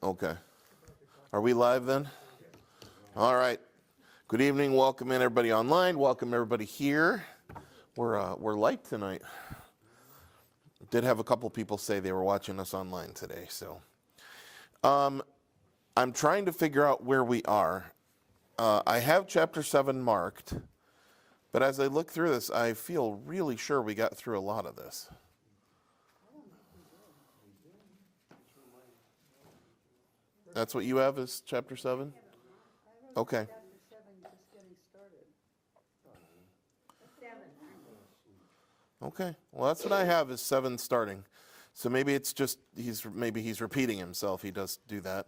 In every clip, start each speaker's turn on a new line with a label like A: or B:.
A: Okay. Are we live then? All right. Good evening. Welcome in everybody online. Welcome everybody here. We're light tonight. Did have a couple people say they were watching us online today. So I'm trying to figure out where we are. I have chapter 7 marked, but as I look through this, I feel really sure we got through a lot of this. That's what you have is chapter 7? Okay. Okay. Well, that's what I have is 7 starting. So maybe it's just he's repeating himself. He does do that.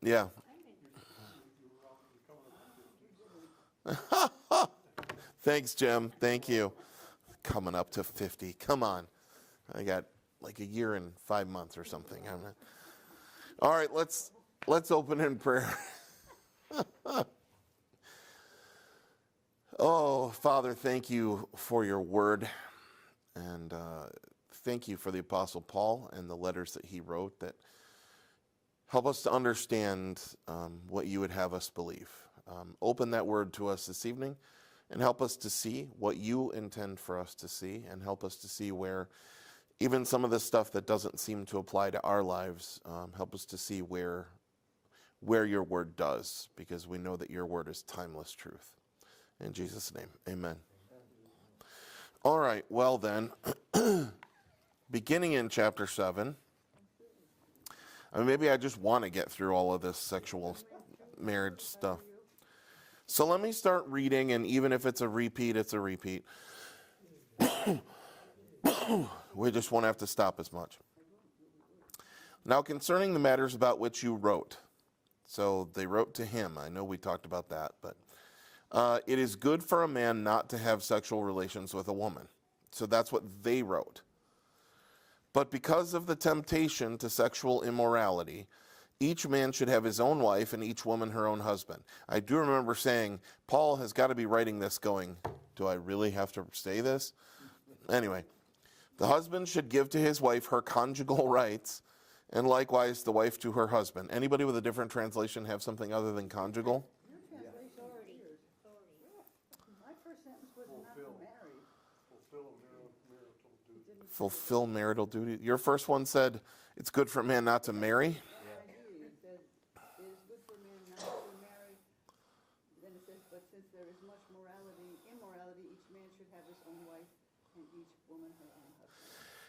A: Yeah. Thanks, Jim. Thank you. Coming up to 50. Come on. I got like a year and 5 months or something. All right, let's open in prayer. Oh, Father, thank you for your word, and thank you for the Apostle Paul and the letters that he wrote that help us to understand what you would have us believe. Open that word to us this evening and help us to see what you intend for us to see, and help us to see where even some of the stuff that doesn't seem to apply to our lives, help us to see where your word does, because we know that your word is timeless truth. In Jesus' name, amen. All right, well then, beginning in chapter 7, maybe I just want to get through all of this sexual marriage stuff. So let me start reading, and even if it's a repeat, it's a repeat. We just won't have to stop as much. Now concerning the matters about which you wrote. So they wrote to him. I know we talked about that, but it is good for a man not to have sexual relations with a woman. So that's what they wrote. But because of the temptation to sexual immorality, each man should have his own wife and each woman her own husband. I do remember saying, Paul has got to be writing this going, do I really have to say this? Anyway, the husband should give to his wife her conjugal rights, and likewise the wife to her husband. Anybody with a different translation have something other than conjugal? Fulfill marital duty. Your first one said it's good for a man not to marry.
B: It said it is good for a man not to marry. Then it says, but since there is much immorality, each man should have his own wife and each woman her own husband.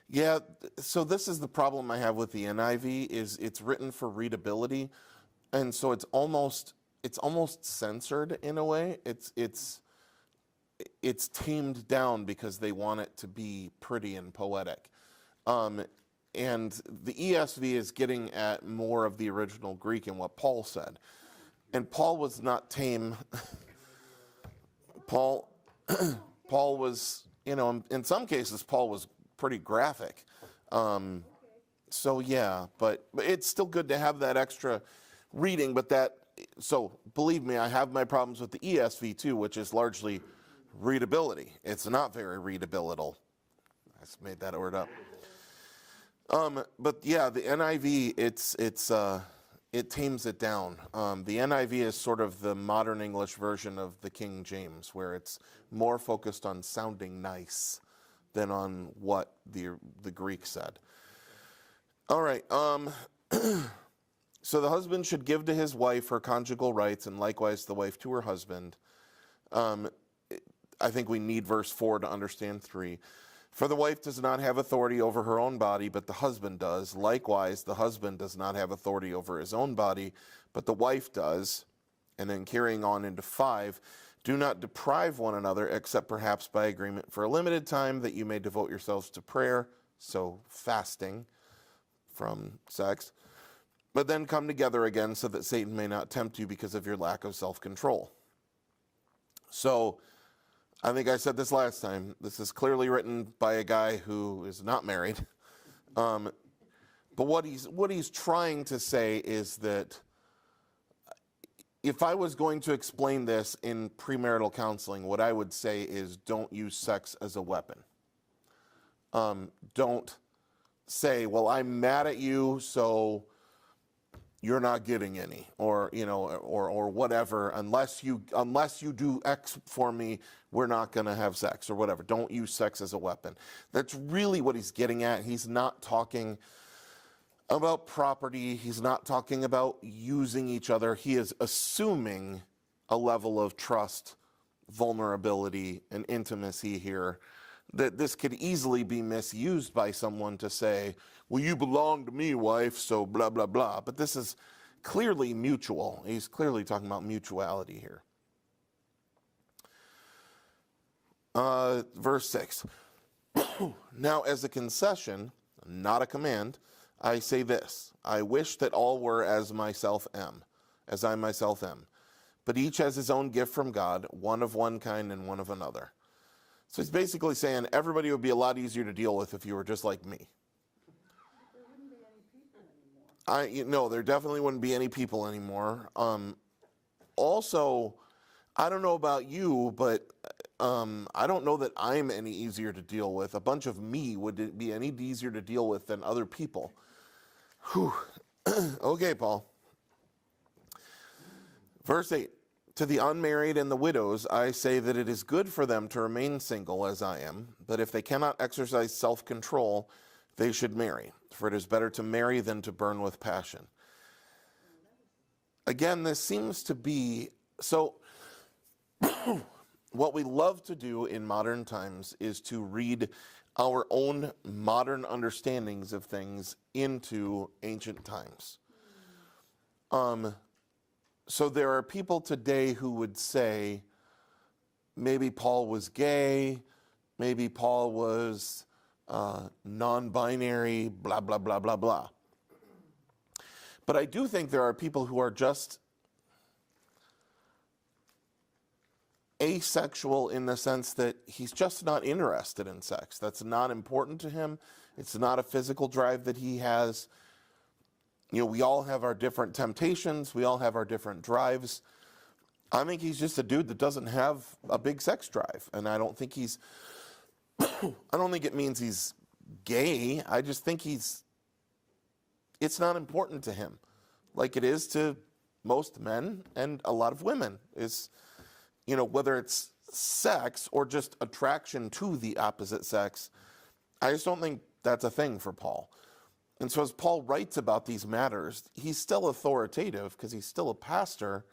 A: Yeah, so this is the problem I have with the NIV is it's written for readability, and so it's almost censored in a way. It's tamed down because they want it to be pretty and poetic. And the ESV is getting at more of the original Greek and what Paul said. And Paul was not tame. Paul was, in some cases, Paul was pretty graphic. So yeah, but it's still good to have that extra reading, so believe me, I have my problems with the ESV too, which is largely readability. It's not very readability. I just made that word up. But yeah, the NIV, it tames it down. The NIV is sort of the modern English version of the King James, where it's more focused on sounding nice than on what the Greek said. All right. So the husband should give to his wife her conjugal rights, and likewise the wife to her husband. I think we need verse 4 to understand 3. For the wife does not have authority over her own body, but the husband does. Likewise, the husband does not have authority over his own body, but the wife does. And then carrying on into 5, do not deprive one another, except perhaps by agreement for a limited time, that you may devote yourselves to prayer, so fasting from sex, but then come together again so that Satan may not tempt you because of your lack of self-control. So, I think I said this last time. This is clearly written by a guy who is not married. But what he's trying to say is that if I was going to explain this in premarital counseling, what I would say is don't use sex as a weapon. Don't say, well, I'm mad at you, so you're not getting any, or or whatever. Unless you do X for me, we're not going to have sex, or whatever. Don't use sex as a weapon. That's really what he's getting at. He's not talking about property. He's not talking about using each other. He is assuming a level of trust, vulnerability, and intimacy here, that this could easily be misused by someone to say, well, you belong to me, wife, so blah, blah, blah. But this is clearly mutual. He's clearly talking about mutuality here. Verse 6. Now, as a concession, not a command, I say this: I wish that all were as I myself am. But each has his own gift from God, one of one kind and one of another. So he's basically saying everybody would be a lot easier to deal with if you were just like me.
B: There wouldn't be any people anymore.
A: No, there definitely wouldn't be any people anymore. Also, I don't know about you, but I don't know that I'm any easier to deal with. A bunch of me would be any easier to deal with than other people. Whew. Okay, Paul. Verse 8. To the unmarried and the widows, I say that it is good for them to remain single as I am, but if they cannot exercise self-control, they should marry, for it is better to marry than to burn with passion. Again, this seems to be, so what we love to do in modern times is to read our own modern understandings of things into ancient times. So there are people today who would say, maybe Paul was gay, maybe Paul was non-binary, blah, blah, blah, blah, blah. But I do think there are people who are just asexual in the sense that he's just not interested in sex. That's not important to him. It's not a physical drive that he has. We all have our different temptations. We all have our different drives. I think he's just a dude that doesn't have a big sex drive. And I don't think I don't think it means he's gay. I just think it's not important to him, like it is to most men and a lot of women. Whether it's sex or just attraction to the opposite sex, I just don't think that's a thing for Paul. And so as Paul writes about these matters, he's still authoritative because he's still a pastor,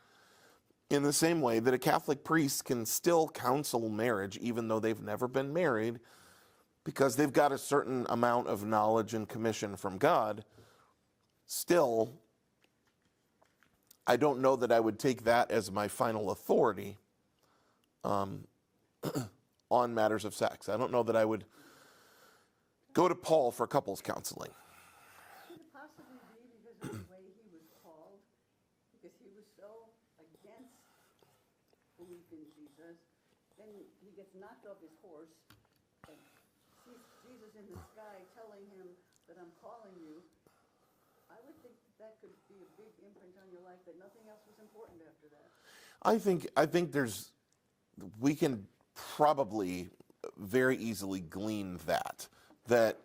A: in the same way that a Catholic priest can still counsel marriage even though they've never been married, because they've got a certain amount of knowledge and commission from God. Still, I don't know that I would take that as my final authority on matters of sex. I don't know that I would go to Paul for couples counseling.
B: Could it possibly be because of the way he was called? Because he was so against belief in Jesus, then he gets knocked off his horse and sees Jesus in the sky telling him that I'm calling you. I would think that could be a big imprint on your life, that nothing else was important after that.
A: I think we can probably very easily glean that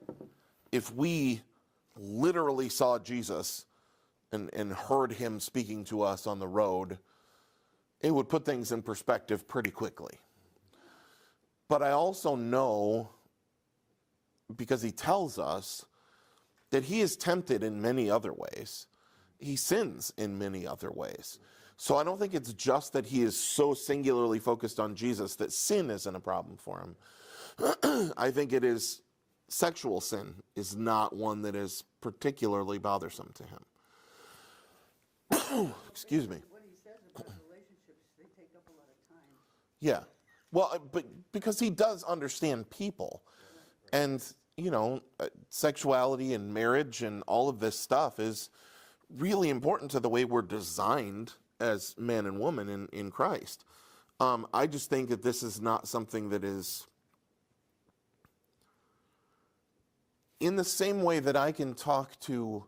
A: if we literally saw Jesus and heard him speaking to us on the road, it would put things in perspective pretty quickly. But I also know, because he tells us, that he is tempted in many other ways. He sins in many other ways. So I don't think it's just that he is so singularly focused on Jesus that sin isn't a problem for him. I think it is sexual sin is not one that is particularly bothersome to him. Excuse me.
B: What he says about relationships, they take up a lot of time.
A: Yeah. Well, but because he does understand people. And, sexuality and marriage and all of this stuff is really important to the way we're designed as man and woman in Christ. I just think that this is not something that is, in the same way that I can talk to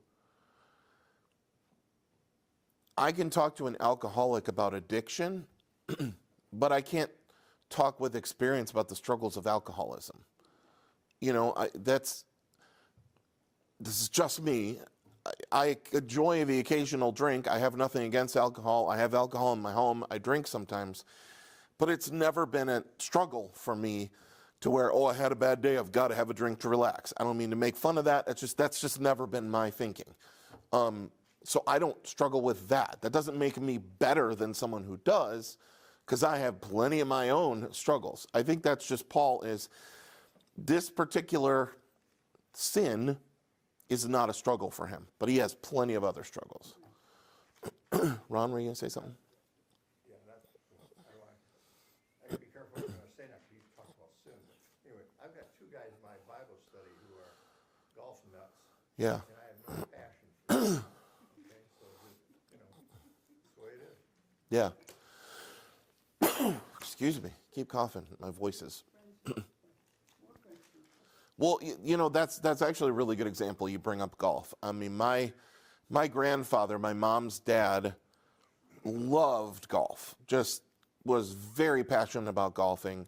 A: an alcoholic about addiction, but I can't talk with experience about the struggles of alcoholism. this is just me. I enjoy the occasional drink. I have nothing against alcohol. I have alcohol in my home. I drink sometimes. But it's never been a struggle for me to where, oh, I had a bad day, I've got to have a drink to relax. I don't mean to make fun of that. That's just never been my thinking. So I don't struggle with that. That doesn't make me better than someone who does, because I have plenty of my own struggles. I think that's just Paul is, this particular sin is not a struggle for him, but he has plenty of other struggles. Ron, were you going to say something?
C: Yeah, I gotta be careful what I'm gonna say now, because you talk about sin. But anyway, I've got two guys in my Bible study who are golf nuts,
A: Yeah.
C: and I have no passion for it. Okay, so just, it's the way it is.
A: Yeah. Excuse me. Keep coughing. My voice is. Well, that's actually a really good example. You bring up golf. I mean, my grandfather, my mom's dad, loved golf. Just was very passionate about golfing.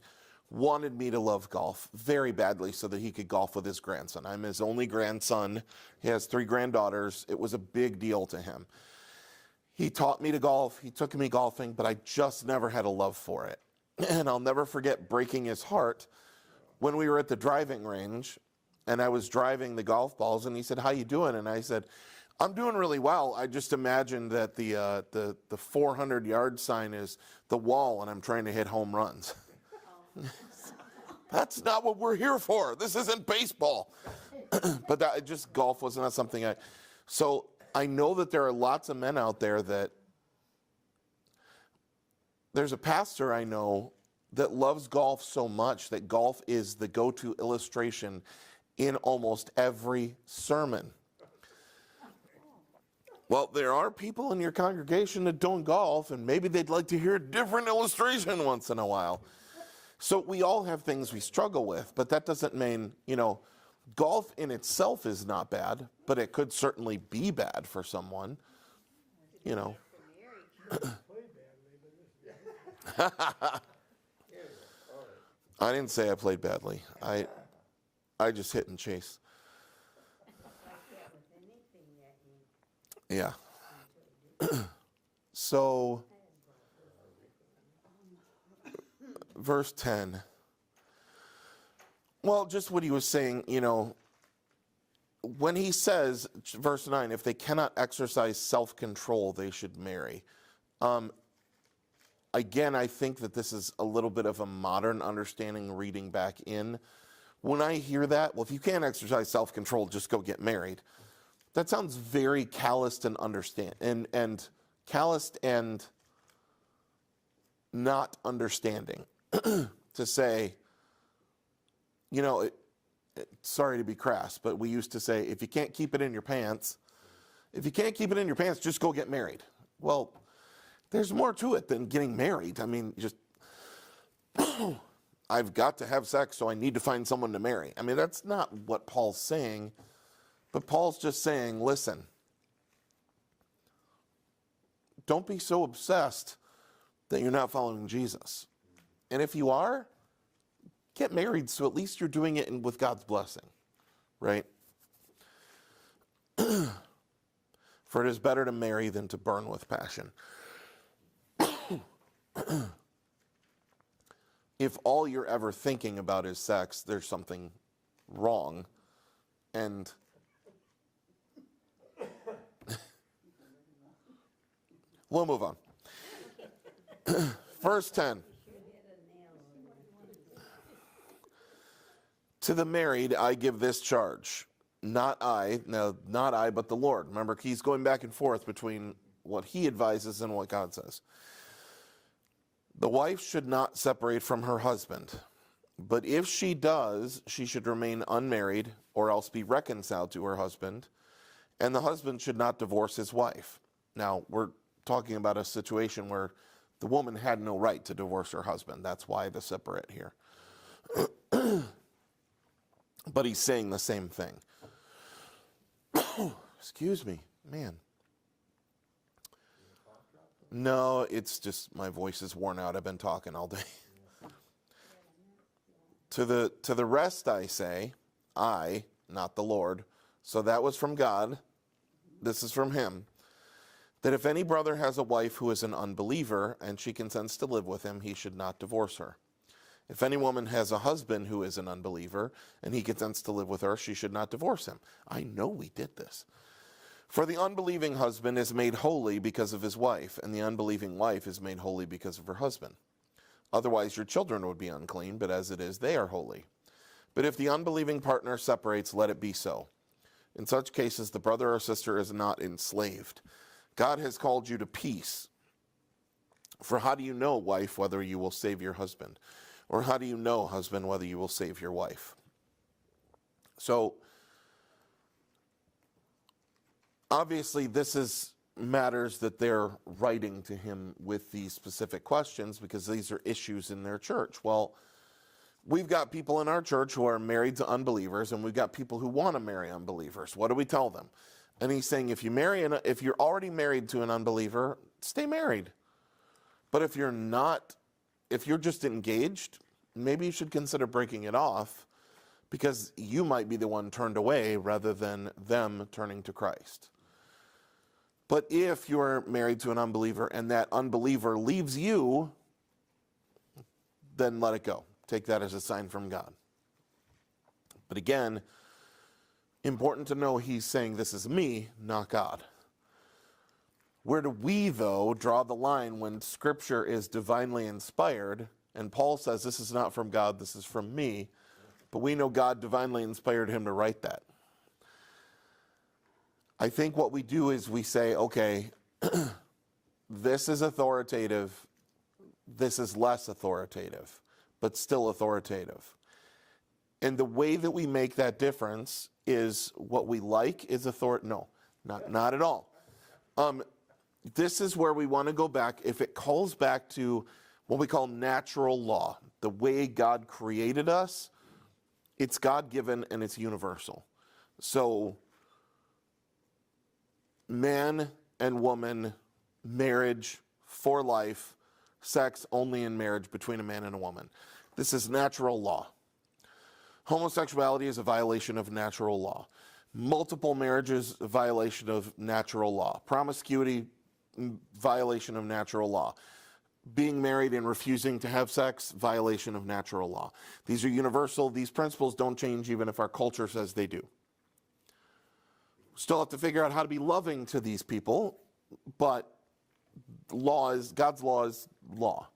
A: Wanted me to love golf very badly so that he could golf with his grandson. I'm his only grandson. He has 3 granddaughters. It was a big deal to him. He taught me to golf. He took me golfing, but I just never had a love for it. And I'll never forget breaking his heart when we were at the driving range and I was driving the golf balls, and he said, "How you doing?" And I said, "I'm doing really well. I just imagined that the 400-yard sign is the wall and I'm trying to hit home runs." That's not what we're here for. This isn't baseball. But golf was not something so I know that there are lots of men out there that, there's a pastor I know that loves golf so much that golf is the go-to illustration in almost every sermon. Well, there are people in your congregation that don't golf, and maybe they'd like to hear a different illustration once in a while. So we all have things we struggle with, but that doesn't mean, golf in itself is not bad, but it could certainly be bad for someone, I didn't say I played badly. I just hit and chase. Yeah. So, verse 10. Well, just what he was saying, when he says, verse 9, if they cannot exercise self-control, they should marry. Again, I think that this is a little bit of a modern understanding reading back in. When I hear that, well, if you can't exercise self-control, just go get married. That sounds very calloused and and calloused and not understanding. To say, sorry to be crass, but we used to say, if you can't keep it in your pants, just go get married. Well, there's more to it than getting married. I mean, just, I've got to have sex, so I need to find someone to marry. I mean, that's not what Paul's saying, but Paul's just saying, listen, don't be so obsessed that you're not following Jesus. And if you are, get married, so at least you're doing it with God's blessing, right? For it is better to marry than to burn with passion. If all you're ever thinking about is sex, there's something wrong. And we'll move on. Verse 10. To the married, I give this charge. Not I, but the Lord. Remember, he's going back and forth between what he advises and what God says. The wife should not separate from her husband, but if she does, she should remain unmarried or else be reconciled to her husband, and the husband should not divorce his wife. Now, we're talking about a situation where the woman had no right to divorce her husband. That's why the separate here. But he's saying the same thing. Excuse me, man. No, it's just my voice is worn out. I've been talking all day. To the rest I say, I, not the Lord, So that was from God. This is from him. That if any brother has a wife who is an unbeliever and she consents to live with him, he should not divorce her. If any woman has a husband who is an unbeliever and he consents to live with her, she should not divorce him. I know we did this. For the unbelieving husband is made holy because of his wife, and the unbelieving wife is made holy because of her husband. Otherwise your children would be unclean, but as it is, they are holy. But if the unbelieving partner separates, let it be so. In such cases, the brother or sister is not enslaved. God has called you to peace. For how do you know, wife, whether you will save your husband? Or how do you know, husband, whether you will save your wife? So, obviously, this is matters that they're writing to him with these specific questions because these are issues in their church. Well, we've got people in our church who are married to unbelievers, and we've got people who want to marry unbelievers. What do we tell them? And he's saying, if you're already married to an unbeliever, stay married. But if you're just engaged, maybe you should consider breaking it off, because you might be the one turned away rather than them turning to Christ. But if you're married to an unbeliever and that unbeliever leaves you, then let it go. Take that as a sign from God. But again, important to know he's saying this is me, not God. Where do we, though, draw the line when Scripture is divinely inspired? And Paul says this is not from God, this is from me. But we know God divinely inspired him to write that. I think what we do is we say, okay, this is authoritative, this is less authoritative, but still authoritative. And the way that we make that difference is what we like is authoritative. No, not at all. This is where we want to go back. If it calls back to what we call natural law, the way God created us, it's God-given and it's universal. So, man and woman, marriage for life, sex only in marriage between a man and a woman. This is natural law. Homosexuality is a violation of natural law. Multiple marriages, a violation of natural law. Promiscuity, violation of natural law. Being married and refusing to have sex, violation of natural law. These are universal. These principles don't change even if our culture says they do. Still have to figure out how to be loving to these people, but God's law is law.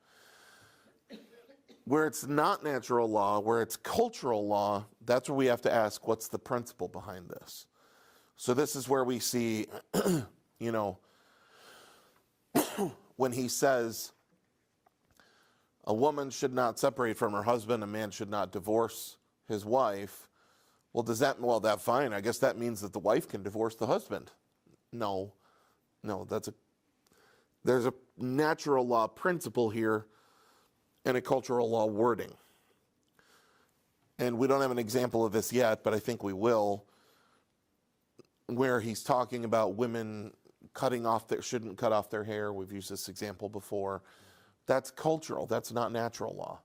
A: Where it's not natural law, where it's cultural law, that's where we have to ask, what's the principle behind this? So this is where we see, when he says a woman should not separate from her husband, a man should not divorce his wife. Well, that's fine. I guess that means that the wife can divorce the husband. No, there's a natural law principle here and a cultural law wording. And we don't have an example of this yet, but I think we will, where he's talking about women shouldn't cut off their hair. We've used this example before. That's cultural. That's not natural law.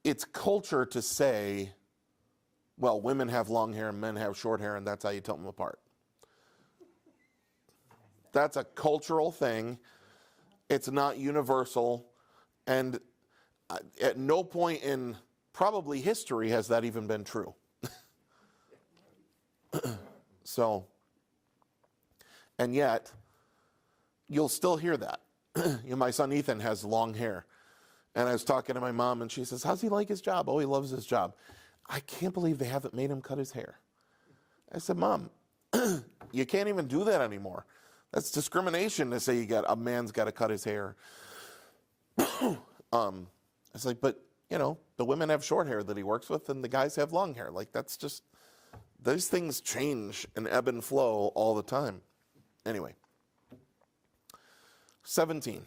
A: It's culture to say, well, women have long hair and men have short hair, and that's how you tell them apart. That's a cultural thing. It's not universal. And at no point in probably history has that even been true. So, and yet, you'll still hear that. My son Ethan has long hair. And I was talking to my mom, and she says, how's he like his job? Oh, he loves his job. I can't believe they haven't made him cut his hair. I said, Mom, you can't even do that anymore. That's discrimination to say a man's got to cut his hair. It's like, but, the women have short hair that he works with, and the guys have long hair. Like, that's just, those things change and ebb and flow all the time. Anyway, 17.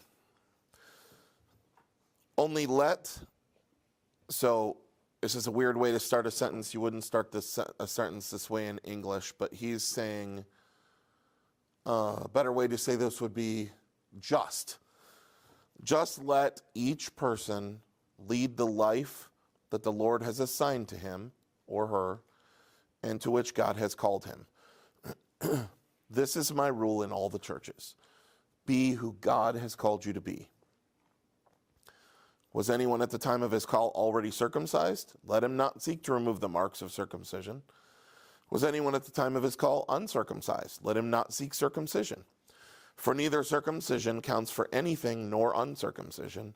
A: Only so this is a weird way to start a sentence. You wouldn't start a sentence this way in English, but he's saying a better way to say this would be just. Just let each person lead the life that the Lord has assigned to him or her and to which God has called him. This is my rule in all the churches. Be who God has called you to be. Was anyone at the time of his call already circumcised? Let him not seek to remove the marks of circumcision. Was anyone at the time of his call uncircumcised? Let him not seek circumcision. For neither circumcision counts for anything nor uncircumcision,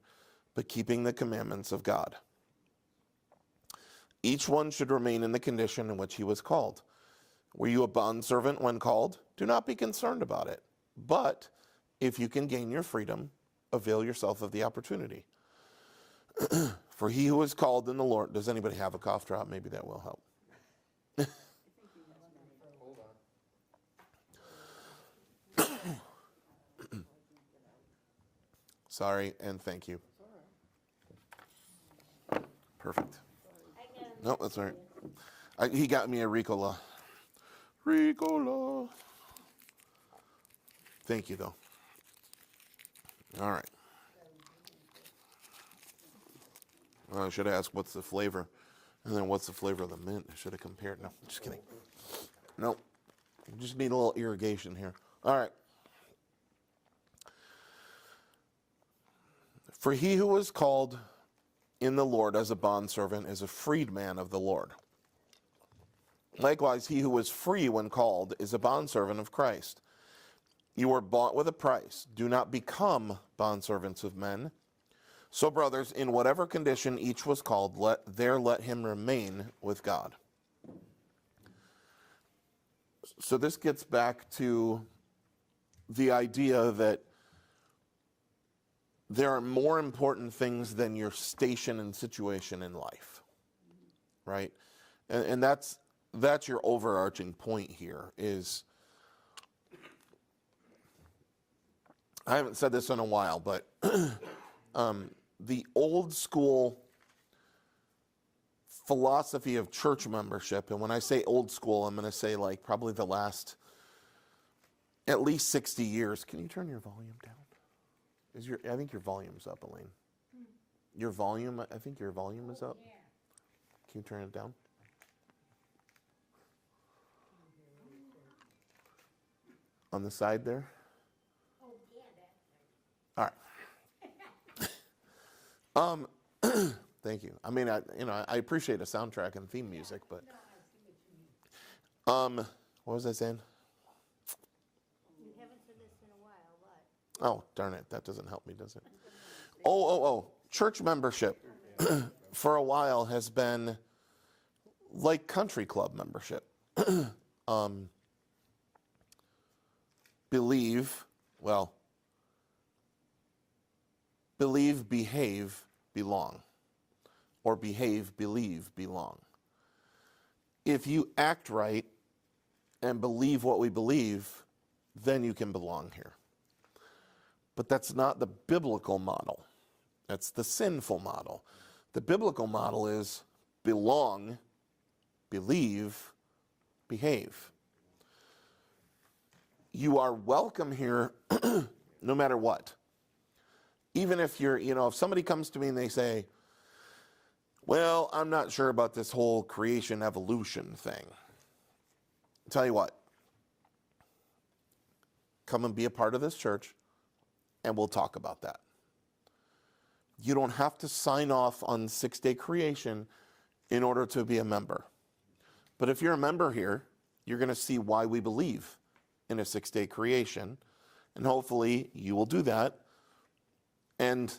A: but keeping the commandments of God. Each one should remain in the condition in which he was called. Were you a bondservant when called? Do not be concerned about it. But if you can gain your freedom, avail yourself of the opportunity. For he who is called in the Lord, does anybody have a cough drop? Maybe that will help.
C: Hold on.
A: Sorry, and thank you. Perfect. No, that's all right. He got me a Ricola. Ricola. Thank you, though. All right. I should ask what's the flavor, and then what's the flavor of the mint. I should have compared. No, just kidding. No, just need a little irrigation here. All right. For he who was called in the Lord as a bondservant is a freedman of the Lord. Likewise, he who was free when called is a bondservant of Christ. You were bought with a price. Do not become bondservants of men. So, brothers, in whatever condition each was called, let him remain with God. So this gets back to the idea that there are more important things than your station and situation in life, right? And that's your overarching point here is, I haven't said this in a while, but the old school philosophy of church membership, and when I say old school, I'm going to say like probably the last at least 60 years. Can you turn your volume down? I think your volume's up, Elaine. Your volume, I think your volume is up. Can you turn it down? On the side there? All right. Thank you. I mean, I appreciate a soundtrack and theme music, but what was I saying?
D: You haven't said this in a while, but
A: Oh, darn it. That doesn't help me, does it? Oh. Church membership for a while has been like country club membership. Believe, behave, belong. Or behave, believe, belong. If you act right and believe what we believe, then you can belong here. But that's not the biblical model. That's the sinful model. The biblical model is belong, believe, behave. You are welcome here no matter what. Even if if somebody comes to me and they say, well, I'm not sure about this whole creation evolution thing. I'll tell you what, come and be a part of this church and we'll talk about that. You don't have to sign off on 6-day creation in order to be a member. But if you're a member here, you're going to see why we believe in a 6-day creation, and hopefully you will do that. And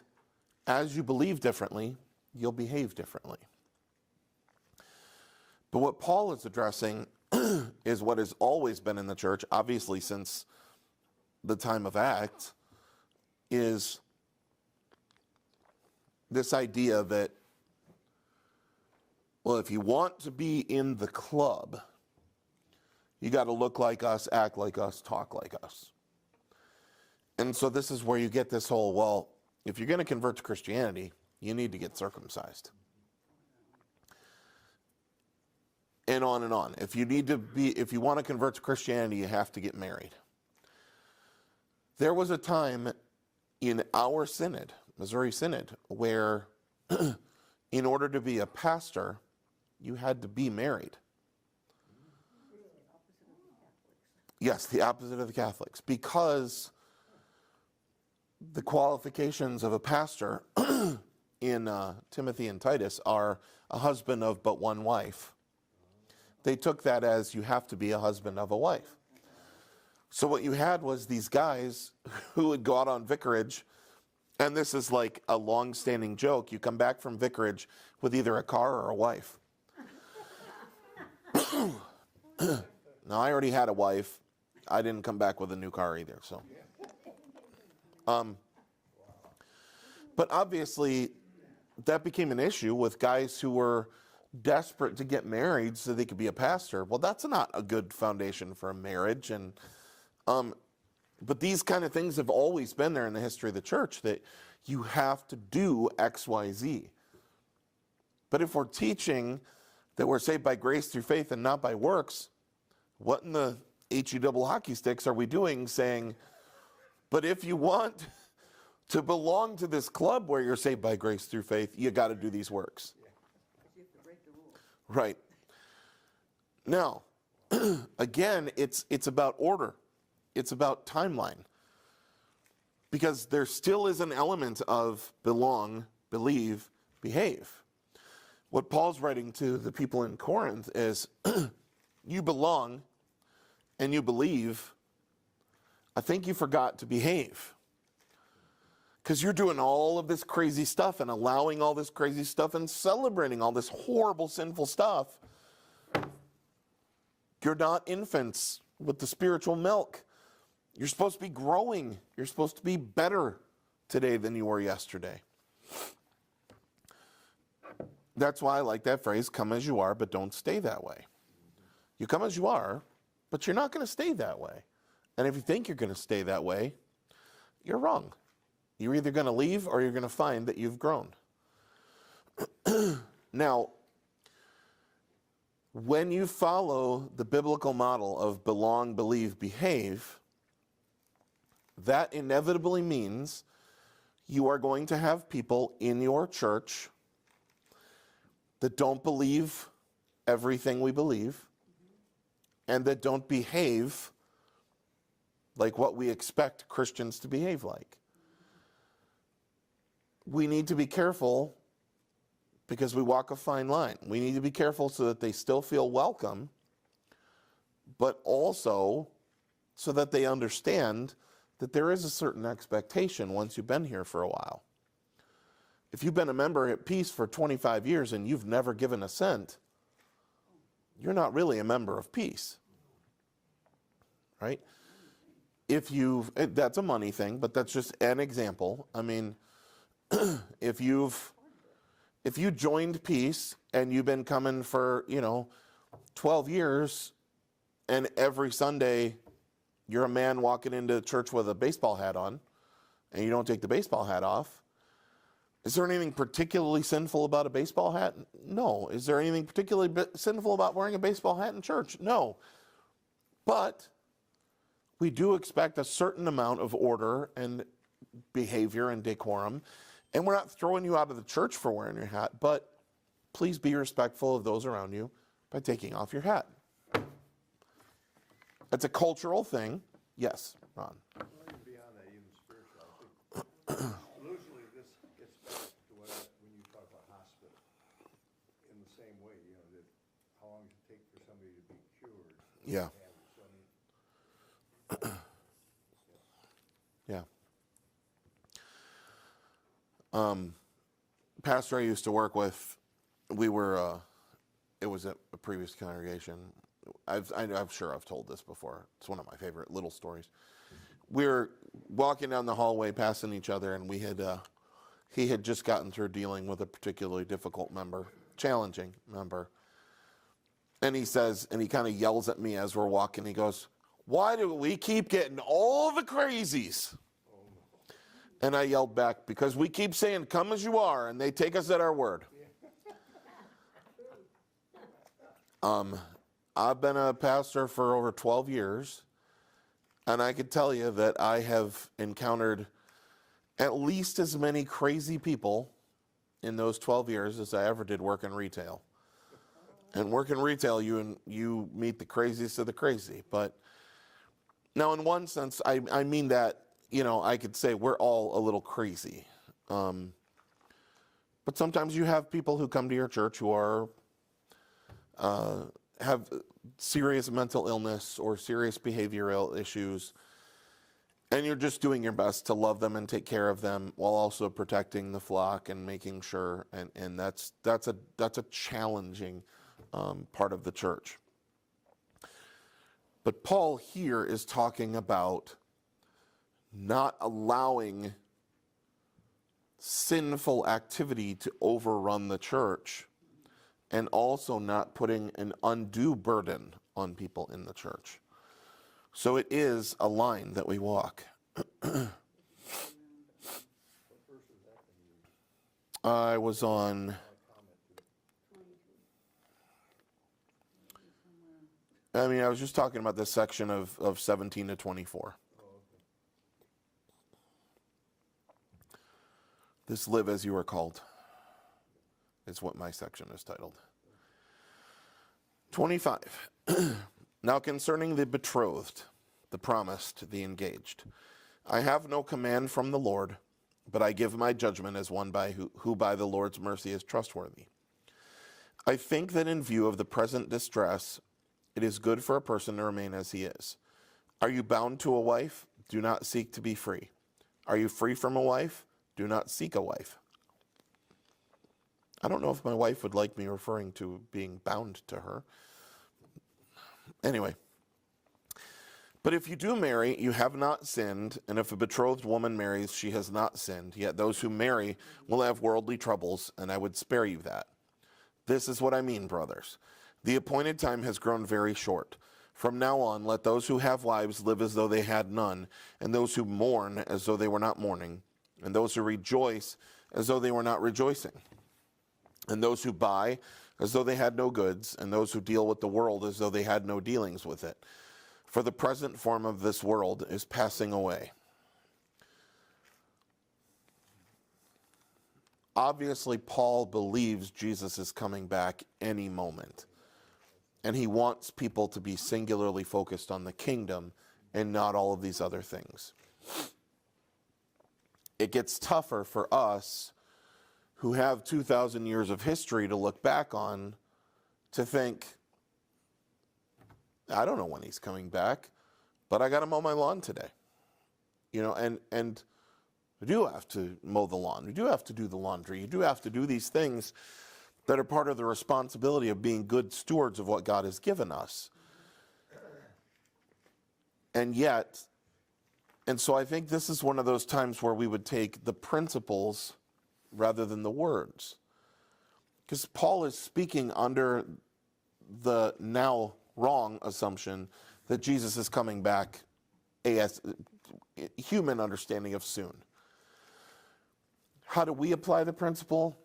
A: as you believe differently, you'll behave differently. But what Paul is addressing is what has always been in the church, obviously since the time of Acts, is this idea that, well, if you want to be in the club, you got to look like us, act like us, talk like us. And so this is where you get this whole, well, if you're going to convert to Christianity, you need to get circumcised. And on and on. If you want to convert to Christianity, you have to get married. There was a time in our synod, Missouri Synod, where in order to be a pastor, you had to be married. Yes, the opposite of the Catholics. Because the qualifications of a pastor in Timothy and Titus are a husband of but one wife. They took that as you have to be a husband of a wife. So what you had was these guys who would go out on vicarage, and this is like a long-standing joke. You come back from vicarage with either a car or a wife. Now, I already had a wife. I didn't come back with a new car either. So, but obviously, that became an issue with guys who were desperate to get married so they could be a pastor. Well, that's not a good foundation for a marriage. And but these kind of things have always been there in the history of the church, that you have to do X, Y, Z. But if we're teaching that we're saved by grace through faith and not by works, what in the HE double hockey sticks are we doing saying, but if you want to belong to this club where you're saved by grace through faith, you got to do these works.
B: You have to break the rules.
A: Right. Now, again, it's about order. It's about timeline. Because there still is an element of belong, believe, behave. What Paul's writing to the people in Corinth is, you belong and you believe. I think you forgot to behave. Because you're doing all of this crazy stuff and allowing all this crazy stuff and celebrating all this horrible, sinful stuff. You're not infants with the spiritual milk. You're supposed to be growing. You're supposed to be better today than you were yesterday. That's why I like that phrase, come as you are, but don't stay that way. You come as you are, but you're not going to stay that way. And if you think you're going to stay that way, you're wrong. You're either going to leave or you're going to find that you've grown. Now, when you follow the biblical model of belong, believe, behave, that inevitably means you are going to have people in your church that don't believe everything we believe and that don't behave like what we expect Christians to behave like. We need to be careful because we walk a fine line. We need to be careful so that they still feel welcome, but also so that they understand that there is a certain expectation once you've been here for a while. If you've been a member at Peace for 25 years and you've never given a cent, you're not really a member of Peace, right? That's a money thing, but that's just an example. I mean, if you joined Peace and you've been coming for, 12 years and every Sunday you're a man walking into church with a baseball hat on and you don't take the baseball hat off, is there anything particularly sinful about a baseball hat? No. Is there anything particularly sinful about wearing a baseball hat in church? No. But we do expect a certain amount of order and behavior and decorum. And we're not throwing you out of the church for wearing your hat, but please be respectful of those around you by taking off your hat. It's a cultural thing. Yes, Ron.
C: Beyond that, even spiritual, I think loosely this gets back to when you talk about hospital. In the same way, that how long does it take for somebody to be cured?
A: Yeah.
C: So,
A: Yeah. Pastor I used to work with, it was at a previous congregation. I'm sure I've told this before. It's one of my favorite little stories. We were walking down the hallway, passing each other, and he had just gotten through dealing with a particularly difficult member, challenging member. And he says, and he kind of yells at me as we're walking. He goes, "Why do we keep getting all the crazies?" And I yelled back, "Because we keep saying, come as you are, and they take us at our word." I've been a pastor for over 12 years, and I can tell you that I have encountered at least as many crazy people in those 12 years as I ever did work in retail. And work in retail, you meet the craziest of the crazy. But now, in one sense, I mean that, I could say we're all a little crazy. But sometimes you have people who come to your church who are have serious mental illness or serious behavioral issues, and you're just doing your best to love them and take care of them while also protecting the flock and making sure, and that's a challenging part of the church. But Paul here is talking about not allowing sinful activity to overrun the church, and also not putting an undue burden on people in the church. So it is a line that we walk. I was on, I was just talking about this section of 17 to 24. This live as you are called is what my section is titled. 25. Now concerning the betrothed, the promised, the engaged, I have no command from the Lord, but I give my judgment as one who by the Lord's mercy is trustworthy. I think that in view of the present distress, it is good for a person to remain as he is. Are you bound to a wife? Do not seek to be free. Are you free from a wife? Do not seek a wife. I don't know if my wife would like me referring to being bound to her. Anyway. But if you do marry, you have not sinned, and if a betrothed woman marries, she has not sinned. Yet those who marry will have worldly troubles, and I would spare you that. This is what I mean, brothers. The appointed time has grown very short. From now on, let those who have wives live as though they had none, and those who mourn as though they were not mourning, and those who rejoice as though they were not rejoicing, and those who buy as though they had no goods, and those who deal with the world as though they had no dealings with it. For the present form of this world is passing away. Obviously, Paul believes Jesus is coming back any moment, and he wants people to be singularly focused on the kingdom and not all of these other things. It gets tougher for us who have 2,000 years of history to look back on to think, I don't know when he's coming back, but I got to mow my lawn today. And we do have to mow the lawn. We do have to do the laundry. You do have to do these things that are part of the responsibility of being good stewards of what God has given us. And so I think this is one of those times where we would take the principles rather than the words. Because Paul is speaking under the now wrong assumption that Jesus is coming back, as human understanding of soon. How do we apply the principle?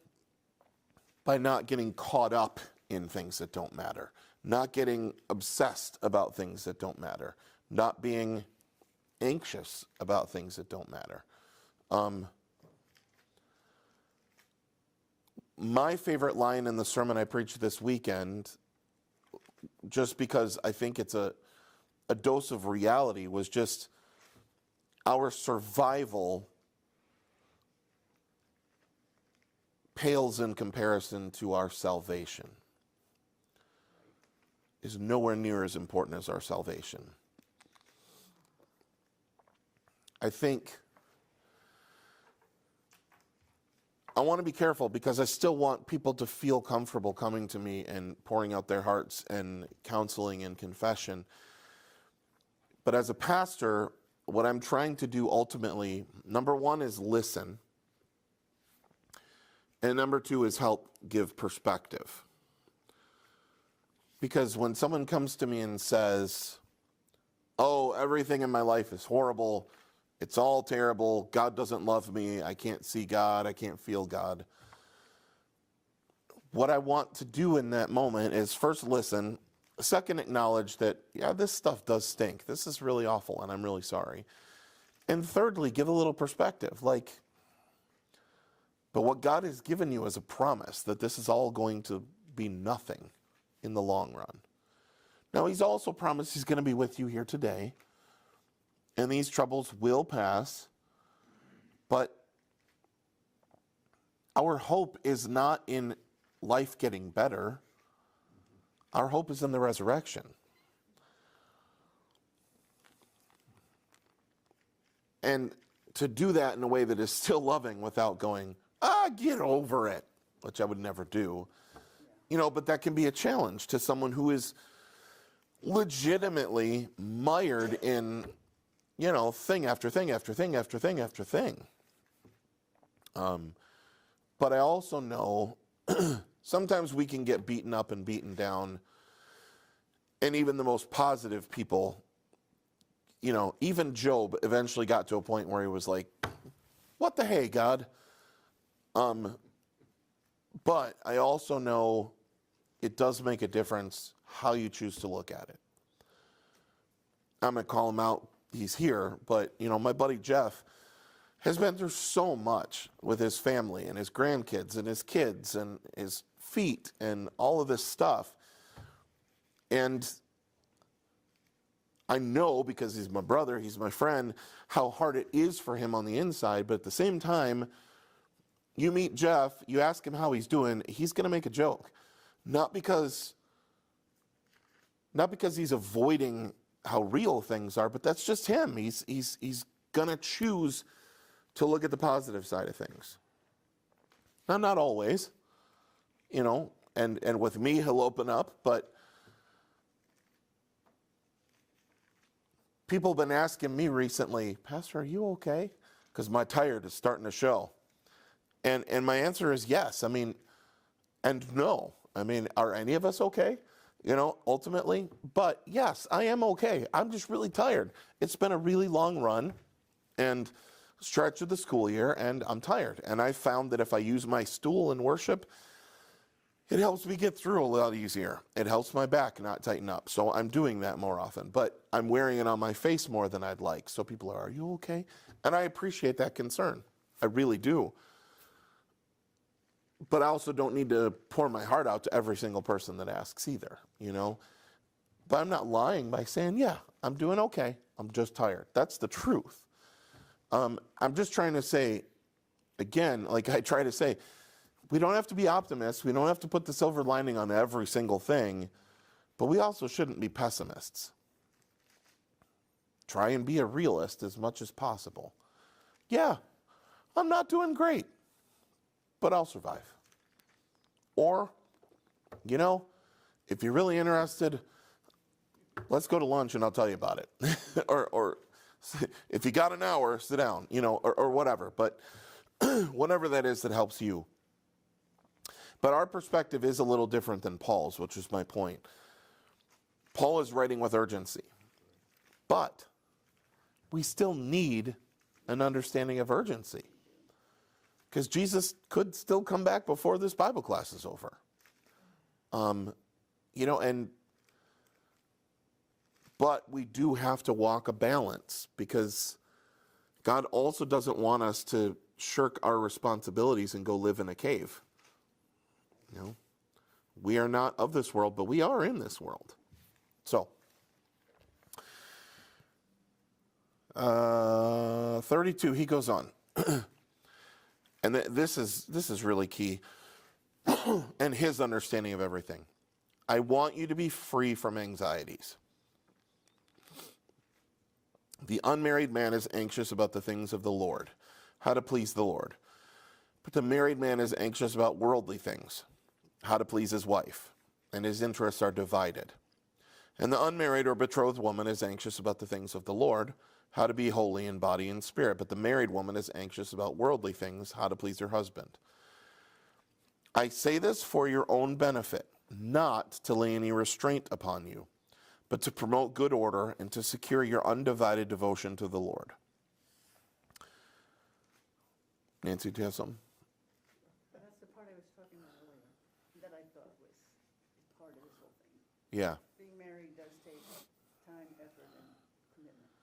A: By not getting caught up in things that don't matter, not getting obsessed about things that don't matter, not being anxious about things that don't matter. My favorite line in the sermon I preached this weekend, just because I think it's a dose of reality, was just our survival pales in comparison to our salvation. Is nowhere near as important as our salvation. I think I want to be careful because I still want people to feel comfortable coming to me and pouring out their hearts and counseling and confession. But as a pastor, what I'm trying to do ultimately, number one is listen. And number two is help give perspective. Because when someone comes to me and says, oh, everything in my life is horrible, it's all terrible, God doesn't love me, I can't see God, I can't feel God. What I want to do in that moment is first listen, second acknowledge that, yeah, this stuff does stink. This is really awful and I'm really sorry. And thirdly, give a little perspective. Like, But what God has given you is a promise that this is all going to be nothing in the long run. Now, he's also promised he's going to be with you here today. And these troubles will pass. But our hope is not in life getting better. Our hope is in the resurrection. And to do that in a way that is still loving without going, get over it, which I would never do. But that can be a challenge to someone who is legitimately mired in, thing after thing after thing after thing after thing. But I also know sometimes we can get beaten up and beaten down. And even the most positive people, even Job eventually got to a point where he was like, what the hey, God? But I also know it does make a difference how you choose to look at it. I'm going to call him out. He's here. But, my buddy Jeff has been through so much with his family and his grandkids and his kids and his feet and all of this stuff. And I know, because he's my brother, he's my friend, how hard it is for him on the inside. But at the same time, you meet Jeff, you ask him how he's doing, he's going to make a joke. Not because he's avoiding how real things are, but that's just him. He's going to choose to look at the positive side of things. Now, not always, and with me, he'll open up, but people have been asking me recently, Pastor, are you okay? Because my tire is starting to show. And my answer is yes. And no. Are any of us okay? Ultimately. But yes, I am okay. I'm just really tired. It's been a really long run and stretch of the school year, and I'm tired. And I found that if I use my stool in worship, it helps me get through a lot easier. It helps my back not tighten up. So I'm doing that more often. But I'm wearing it on my face more than I'd like. So people are you okay? And I appreciate that concern. I really do. But I also don't need to pour my heart out to every single person that asks either, But I'm not lying by saying, yeah, I'm doing okay. I'm just tired. That's the truth. I'm just trying to say, again, like I try to say, we don't have to be optimists. We don't have to put the silver lining on every single thing. But we also shouldn't be pessimists. Try and be a realist as much as possible. Yeah, I'm not doing great, but I'll survive. Or, if you're really interested, let's go to lunch and I'll tell you about it. or if you got an hour, sit down, or whatever. But whatever that is that helps you. But our perspective is a little different than Paul's, which is my point. Paul is writing with urgency. But we still need an understanding of urgency. Because Jesus could still come back before this Bible class is over. But we do have to walk a balance, because God also doesn't want us to shirk our responsibilities and go live in a cave. We are not of this world, but we are in this world. So, 32, he goes on. And this is really key. And his understanding of everything. I want you to be free from anxieties. The unmarried man is anxious about the things of the Lord, how to please the Lord. But the married man is anxious about worldly things, how to please his wife, and his interests are divided. And the unmarried or betrothed woman is anxious about the things of the Lord, how to be holy in body and spirit. But the married woman is anxious about worldly things, how to please her husband. I say this for your own benefit, not to lay any restraint upon you, but to promote good order and to secure your undivided devotion to the Lord. Nancy, do you have something?
B: That's the part I was talking about earlier, that I thought was part of this whole thing.
A: Yeah,
B: Being married does take time, effort, and commitment.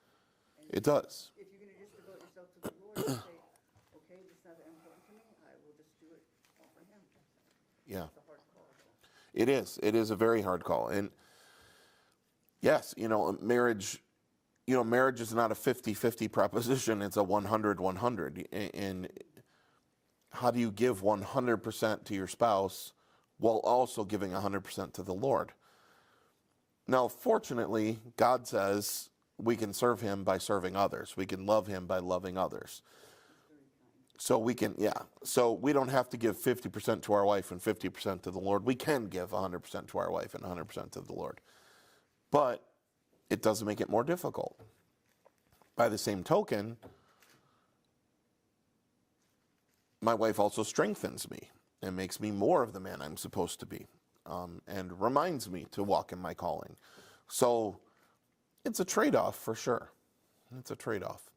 B: And
A: it does.
B: if you're going to just devote yourself to the Lord and say, okay, this is not important to me, I will just
A: Yeah. It is. It is a very hard call. And yes, marriage is not a 50-50 proposition. It's a 100-100. And how do you give 100% to your spouse while also giving 100% to the Lord? Now, fortunately, God says we can serve him by serving others. We can love him by loving others. So we can, so we don't have to give 50% to our wife and 50% to the Lord. We can give 100% to our wife and 100% to the Lord. But it does make it more difficult. By the same token, my wife also strengthens me and makes me more of the man I'm supposed to be, and reminds me to walk in my calling. So it's a trade-off for sure. It's a trade-off.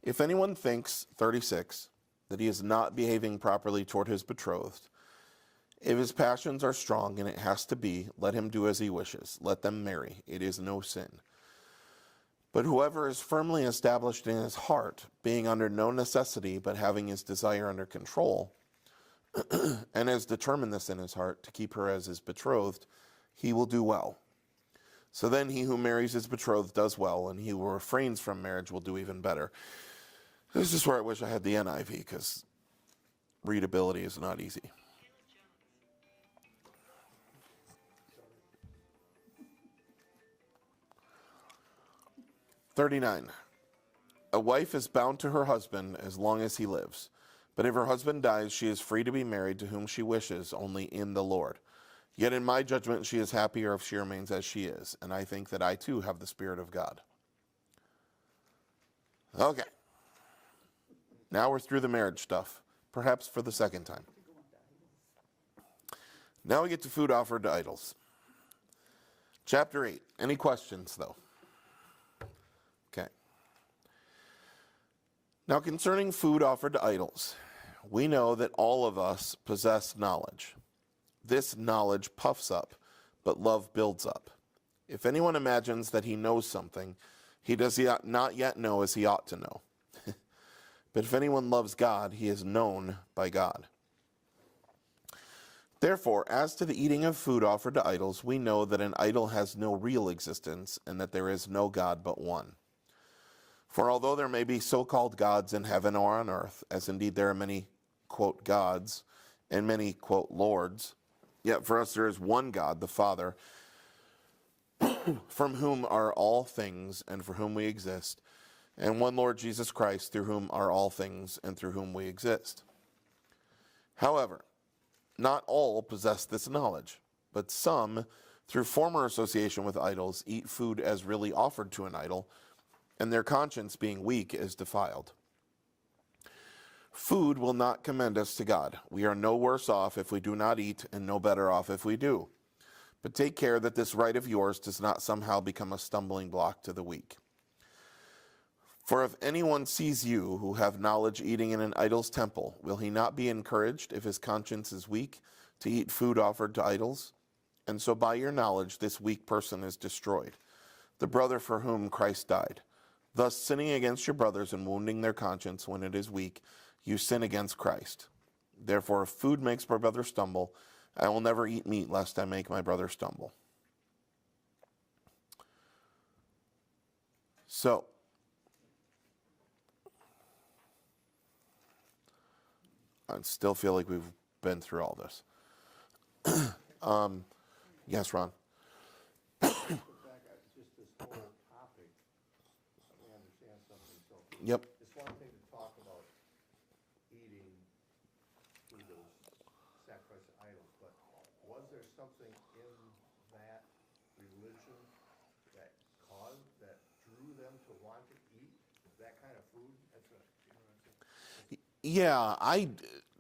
A: If anyone thinks, 36, that he is not behaving properly toward his betrothed, if his passions are strong, and it has to be, let him do as he wishes. Let them marry. It is no sin. But whoever is firmly established in his heart, being under no necessity, but having his desire under control, and has determined this in his heart, to keep her as his betrothed, he will do well. So then he who marries his betrothed does well, and he who refrains from marriage will do even better. This is where I wish I had the NIV, because readability is not easy. "39. A wife is bound to her husband as long as he lives. But if her husband dies, she is free to be married to whom she wishes, only in the Lord. Yet in my judgment, she is happier if she remains as she is, and I think that I too have the Spirit of God." Okay. Now we're through the marriage stuff, perhaps for the second time. Now we get to food offered to idols. Chapter 8. Any questions, though? Okay. Now concerning food offered to idols, we know that all of us possess knowledge. This knowledge puffs up, but love builds up. If anyone imagines that he knows something, he does not yet know as he ought to know. But if anyone loves God, he is known by God. Therefore, as to the eating of food offered to idols, we know that an idol has no real existence, and that there is no God but one. For although there may be so-called gods in heaven or on earth, as indeed there are many, quote, gods, and many, quote, lords, yet for us there is one God, the Father, from whom are all things, and for whom we exist, and one Lord Jesus Christ, through whom are all things, and through whom we exist. However, not all possess this knowledge, but some, through former association with idols, eat food as really offered to an idol, and their conscience, being weak, is defiled. Food will not commend us to God. We are no worse off if we do not eat, and no better off if we do. But take care that this right of yours does not somehow become a stumbling block to the weak. For if anyone sees you who have knowledge eating in an idol's temple, will he not be encouraged, if his conscience is weak, to eat food offered to idols? And so by your knowledge this weak person is destroyed, the brother for whom Christ died. Thus sinning against your brothers and wounding their conscience when it is weak, you sin against Christ. Therefore if food makes my brother stumble, I will never eat meat lest I make my brother stumble. So, I still feel like we've been through all this. Yes, Ron?
C: Back, just this whole topic, let me understand something. So
A: Yep.
C: it's one thing to talk about eating food that was sacrificed to idols, but was there something in that religion that drew them to want to eat that kind of food? That's a, you know what I'm saying?
A: Yeah,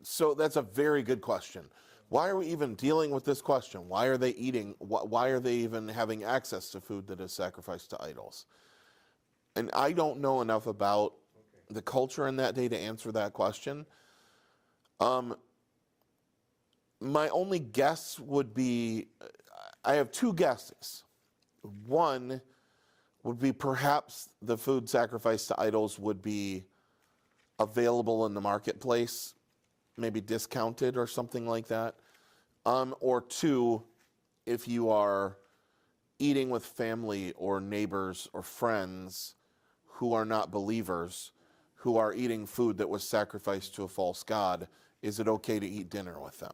A: so that's a very good question. Why are we even dealing with this question? Why are they eating? Why are they even having access to food that is sacrificed to idols? And I don't know enough about the culture in that day to answer that question. My only guess would be, I have two guesses. One would be perhaps the food sacrificed to idols would be available in the marketplace, maybe discounted or something like that. Or two, if you are eating with family or neighbors or friends who are not believers, who are eating food that was sacrificed to a false god, is it okay to eat dinner with them?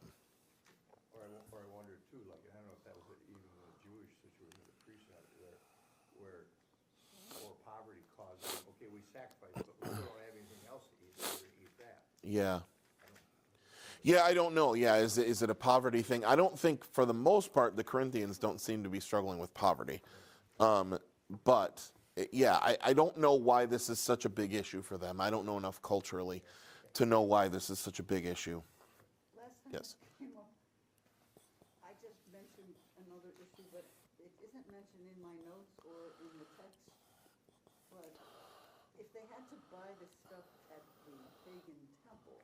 C: Or I wonder too, like, I don't know if that was even in the Jewish situation, the priest had it where or poverty caused, okay, we sacrifice, but we still don't have anything else to eat, so we're gonna eat that.
A: Yeah. Yeah, I don't know. Yeah, is it a poverty thing? I don't think, for the most part, the Corinthians don't seem to be struggling with poverty. But, yeah, I don't know why this is such a big issue for them. I don't know enough culturally to know why this is such a big issue.
B: Last time
A: Yes.
B: this came up, I just mentioned another issue, but it isn't mentioned in my notes or in the text. But if they had to buy this stuff at the pagan temple,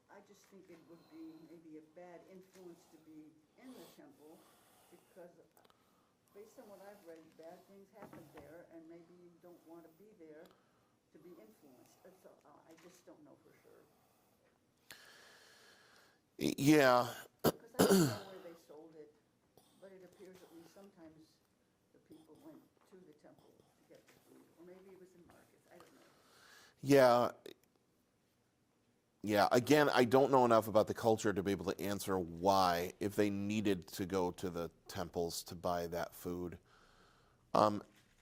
B: I just think it would be maybe a bad influence to be in the temple, because based on what I've read, bad things happen there, and maybe you don't want to be there to be influenced. So I just don't know for sure.
A: Yeah.
B: Because I don't know where they sold it, but it appears at least sometimes the people went to the temple to get the food, or maybe it was in markets, I don't know.
A: Yeah. Yeah, again, I don't know enough about the culture to be able to answer why, if they needed to go to the temples to buy that food.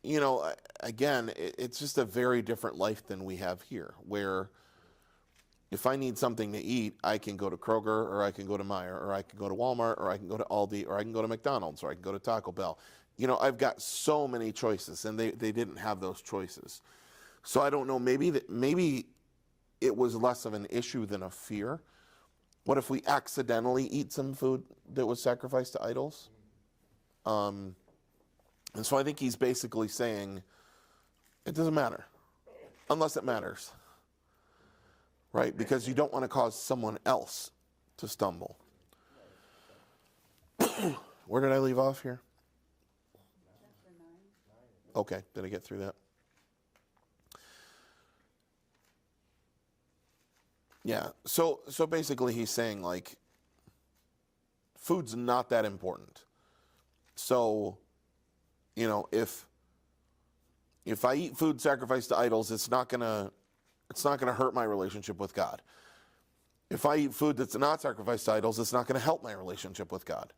A: You know, again, it's just a very different life than we have here, where if I need something to eat, I can go to Kroger, or I can go to Meijer, or I can go to Walmart, or I can go to Aldi, or I can go to McDonald's, or I can go to Taco Bell. You know, I've got so many choices, and they didn't have those choices. So I don't know, maybe it was less of an issue than a fear. What if we accidentally eat some food that was sacrificed to idols? And so I think he's basically saying, it doesn't matter, unless it matters, right? Because you don't want to cause someone else to stumble. Where did I leave off here?
B: Chapter 9.
A: Okay, did I get through that? Yeah, so basically he's saying, like, food's not that important. So, you know, if I eat food sacrificed to idols, it's not gonna hurt my relationship with God. If I eat food that's not sacrificed to idols, it's not gonna help my relationship with God.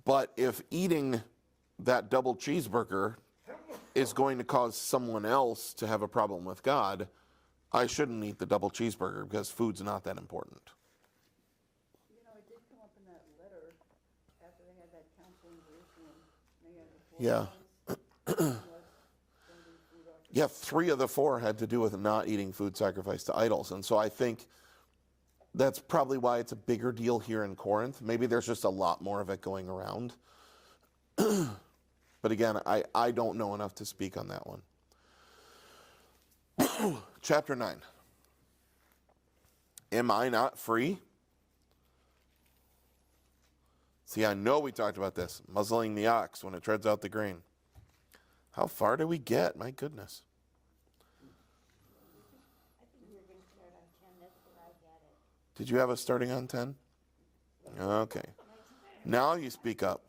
A: But if eating that double cheeseburger is going to cause someone else to have a problem with God, I shouldn't eat the double cheeseburger, because food's not that important.
B: You know, it did come up in that letter after they had that council in Jerusalem. They had the 4
A: Yeah.
B: points. One was sending food offerings.
A: Yeah, 3 of the 4 had to do with not eating food sacrificed to idols. And so I think that's probably why it's a bigger deal here in Corinth. Maybe there's just a lot more of it going around. But again, I don't know enough to speak on that one. Chapter 9. Am I not free? See, I know we talked about this. Muzzling the ox when it treads out the grain. How far do we get? My goodness.
D: I think we were gonna start on 10, that's what I got it.
A: Did you have us starting on 10? Okay. Now you speak up.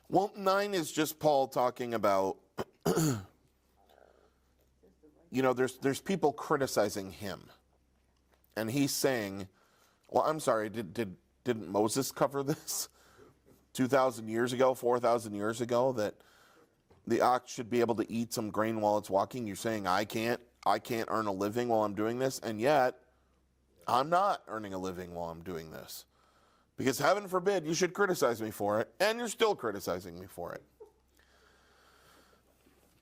A: Well, 9 is just Paul talking about, you know, there's people criticizing him. And he's saying, well, I'm sorry, didn't Moses cover this 2,000 years ago, 4,000 years ago, that the ox should be able to eat some grain while it's walking? You're saying I can't earn a living while I'm doing this, and yet I'm not earning a living while I'm doing this. Because heaven forbid you should criticize me for it, and you're still criticizing me for it.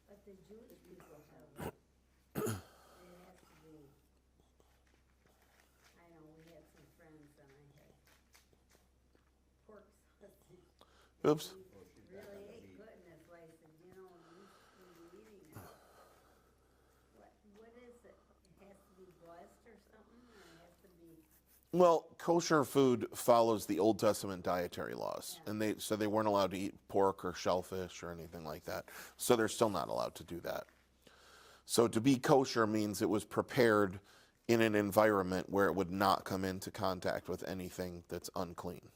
D: But the Jewish people have, it has to be, I know, we had some friends and I had pork sausage.
A: Oops.
D: We really ate good, and it's like, you know, you shouldn't be eating it. What is it? It has to be blessed or something, or it has to be,
A: Well, kosher food follows the Old Testament dietary laws, and they weren't allowed to eat pork or shellfish or anything like that. So they're still not allowed to do that. So to be kosher means it was prepared in an environment where it would not come into contact with anything that's unclean.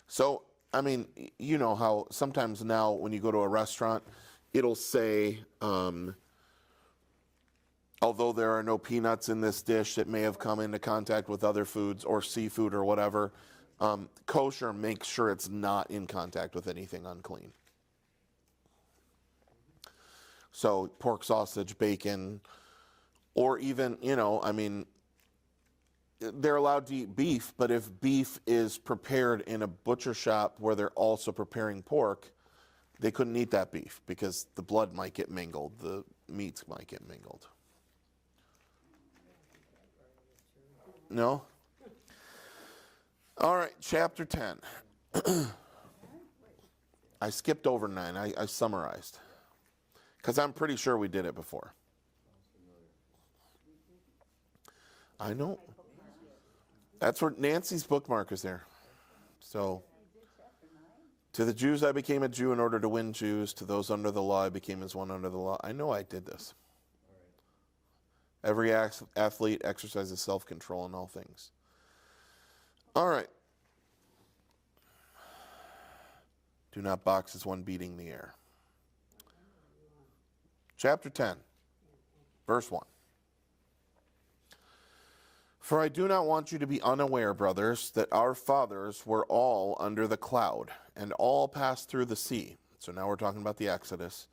A: So, I mean, you know how sometimes now when you go to a restaurant, it'll say, although there are no peanuts in this dish that may have come into contact with other foods or seafood or whatever, kosher makes sure it's not in contact with anything unclean. So pork sausage, bacon, or even, you know, I mean, they're allowed to eat beef, but if beef is prepared in a butcher shop where they're also preparing pork, they couldn't eat that beef because the blood might get mingled, the meats might get mingled. No? All right, chapter 10. I skipped over 9. I summarized. Because I'm pretty sure we did it before. I know. That's where Nancy's bookmark is there. So, to the Jews I became a Jew in order to win Jews. To those under the law I became as one under the law. I know I did this. Every athlete exercises self-control in all things. All right. Do not box as one beating the air. Chapter 10, verse 1. For I do not want you to be unaware, brothers, that our fathers were all under the cloud, and all passed through the sea. So now we're talking about the Exodus.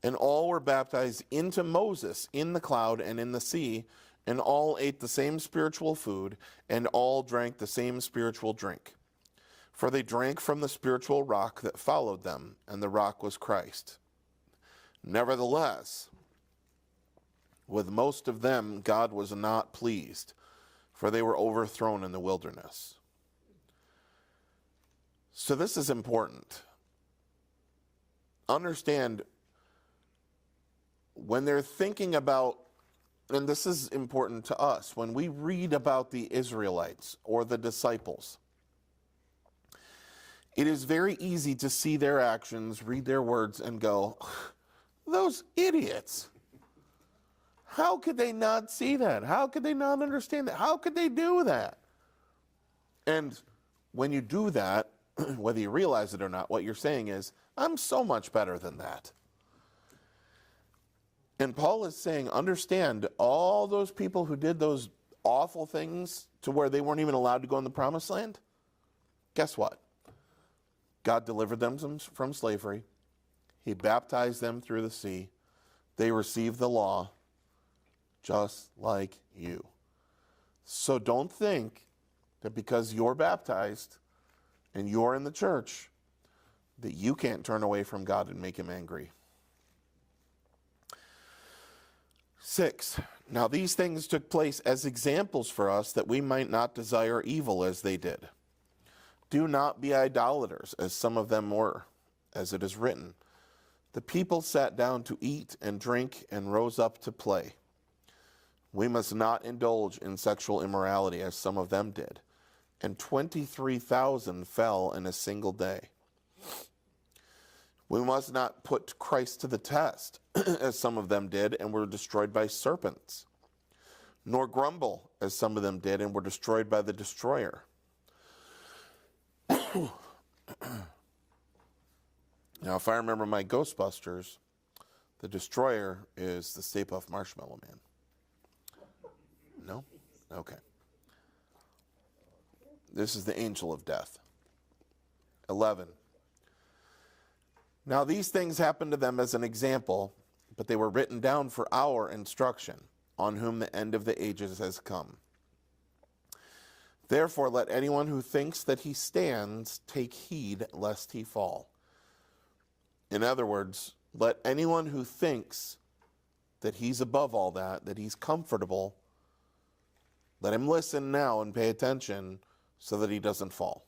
A: And all were baptized into Moses in the cloud and in the sea, and all ate the same spiritual food, and all drank the same spiritual drink. For they drank from the spiritual rock that followed them, and the rock was Christ. Nevertheless, with most of them God was not pleased, for they were overthrown in the wilderness. So this is important. Understand, when they're thinking about, and this is important to us, when we read about the Israelites or the disciples, it is very easy to see their actions, read their words, and go, those idiots. How could they not see that? How could they not understand that? How could they do that? And when you do that, whether you realize it or not, what you're saying is, I'm so much better than that. And Paul is saying, understand, all those people who did those awful things to where they weren't even allowed to go in the promised land, guess what? God delivered them from slavery. He baptized them through the sea. They received the law just like you. So don't think that because you're baptized and you're in the church that you can't turn away from God and make him angry. 6. Now these things took place as examples for us that we might not desire evil as they did. Do not be idolaters, as some of them were, as it is written. The people sat down to eat and drink and rose up to play. We must not indulge in sexual immorality, as some of them did. And 23,000 fell in a single day. We must not put Christ to the test, as some of them did, and were destroyed by serpents. Nor grumble, as some of them did, and were destroyed by the destroyer. Now, if I remember my Ghostbusters, the destroyer is the Stay Puft Marshmallow Man. No? Okay. This is the angel of death. 11. Now these things happened to them as an example, but they were written down for our instruction, on whom the end of the ages has come. Therefore, let anyone who thinks that he stands take heed lest he fall. In other words, let anyone who thinks that he's above all that he's comfortable, let him listen now and pay attention so that he doesn't fall.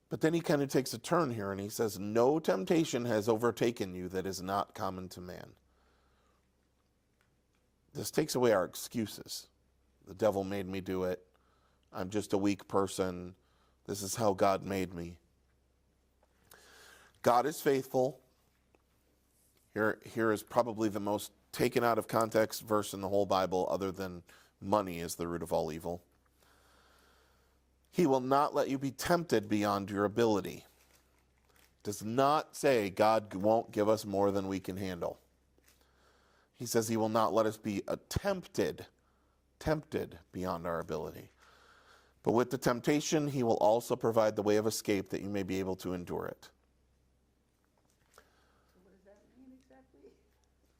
A: But then he kind of takes a turn here and he says, no temptation has overtaken you that is not common to man. This takes away our excuses. The devil made me do it. I'm just a weak person. This is how God made me. God is faithful. Here is probably the most taken out of context verse in the whole Bible, other than money is the root of all evil. He will not let you be tempted beyond your ability. Does not say God won't give us more than we can handle. He says he will not let us be tempted beyond our ability. But with the temptation, he will also provide the way of escape that you may be able to endure it.
B: So what does that mean exactly?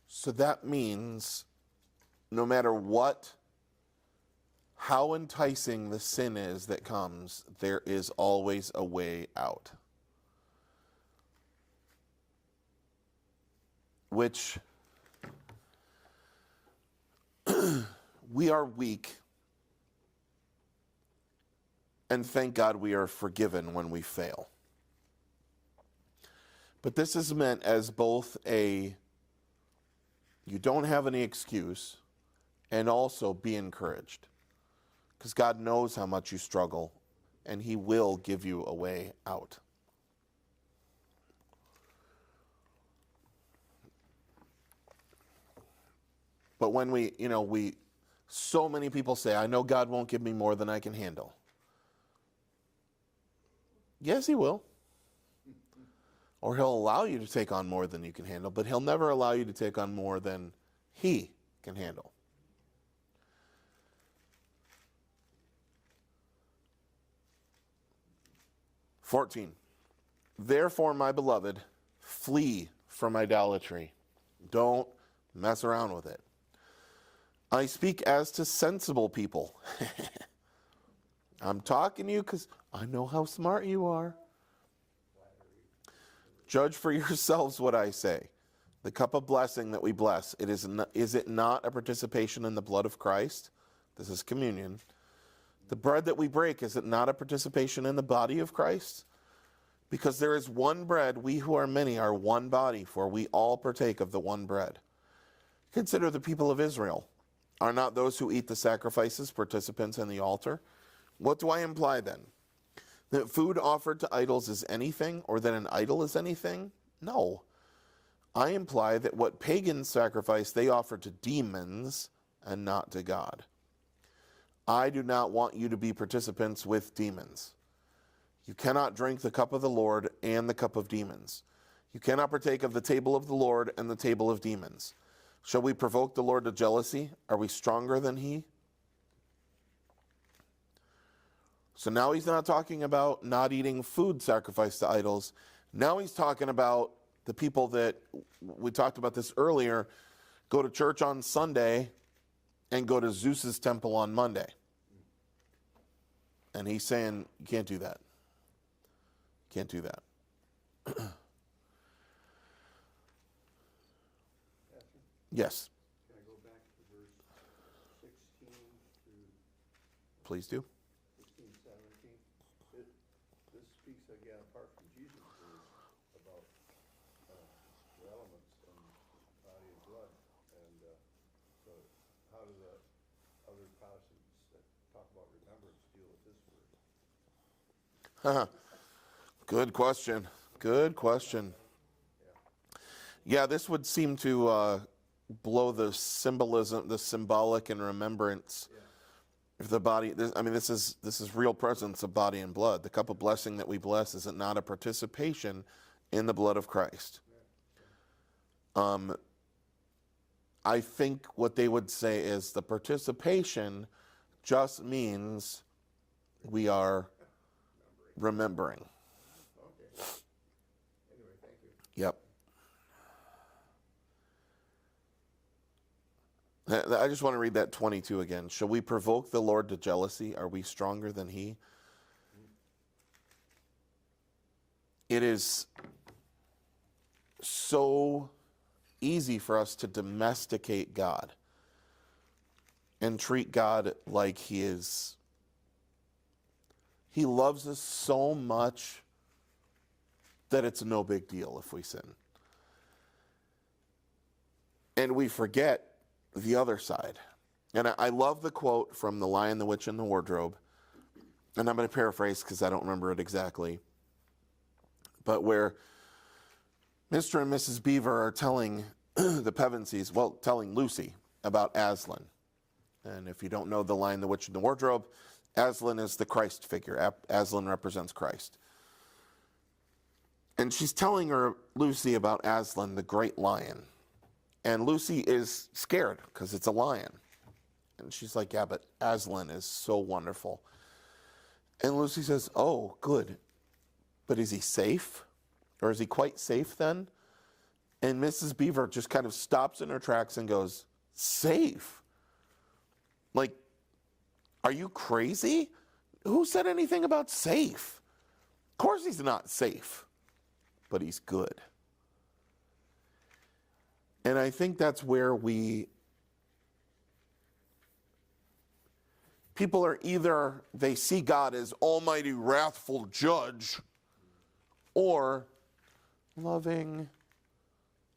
A: So that means no matter how enticing the sin is that comes, there is always a way out. Which we are weak, and thank God we are forgiven when we fail. But this is meant as both you don't have any excuse, and also be encouraged. Because God knows how much you struggle, and he will give you a way out. But when so many people say, I know God won't give me more than I can handle. Yes, he will. Or he'll allow you to take on more than you can handle, but he'll never allow you to take on more than he can handle. "14. Therefore, my beloved, flee from idolatry." Don't mess around with it. "I speak as to sensible people." I'm talking to you because I know how smart you are. "Judge for yourselves what I say. The cup of blessing that we bless, is it not a participation in the blood of Christ?" This is communion. "The bread that we break, is it not a participation in the body of Christ? Because there is one bread, we who are many are one body, for we all partake of the one bread. Consider the people of Israel. Are not those who eat the sacrifices participants in the altar? What do I imply then? That food offered to idols is anything, or that an idol is anything? No. I imply that what pagans sacrifice, they offer to demons and not to God. I do not want you to be participants with demons. You cannot drink the cup of the Lord and the cup of demons. You cannot partake of the table of the Lord and the table of demons. Shall we provoke the Lord to jealousy? Are we stronger than he?" So now he's not talking about not eating food sacrificed to idols. Now he's talking about the people that, we talked about this earlier, go to church on Sunday and go to Zeus's temple on Monday. And he's saying, you can't do that. Can't do that. Yes,
C: Can I go back to verse 16 through
A: please do.
C: 16, 17? This speaks again, apart from Jesus' words, about the elements and body and blood. And so how do the other Protestants that talk about remembrance deal with this word?
A: Good question. Good question. Yeah, this would seem to blow the symbolism, the symbolic and remembrance of the body. This is real presence of body and blood. The cup of blessing that we bless, is it not a participation in the blood of Christ? I think what they would say is the participation just means we are remembering.
C: Okay. Anyway, thank you.
A: Yep. I just want to read that 22 again. "Shall we provoke the Lord to jealousy? Are we stronger than he?" It is so easy for us to domesticate God and treat God like he is. He loves us so much that it's no big deal if we sin. And we forget the other side. And I love the quote from The Lion, the Witch, and the Wardrobe. And I'm going to paraphrase because I don't remember it exactly. But where Mr. and Mrs. Beaver are telling the Pevensies, well, telling Lucy about Aslan. And if you don't know the line, The Witch in the Wardrobe, Aslan is the Christ figure. Aslan represents Christ. And she's telling her, Lucy, about Aslan, the great lion. And Lucy is scared because it's a lion. And she's like, yeah, but Aslan is so wonderful. And Lucy says, oh, good. But is he safe? Or is he quite safe then? And Mrs. Beaver just kind of stops in her tracks and goes, safe? Like, are you crazy? Who said anything about safe? Of course he's not safe, but he's good. And I think that's where people are either, they see God as almighty, wrathful judge, or loving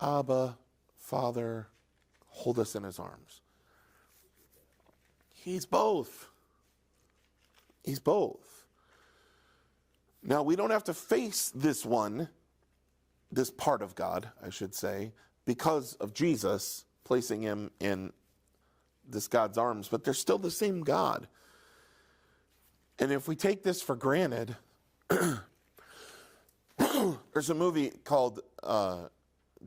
A: Abba, Father, hold us in his arms. He's both. He's both. Now, we don't have to face this part of God, I should say, because of Jesus placing him in this God's arms, but they're still the same God. And if we take this for granted, there's a movie called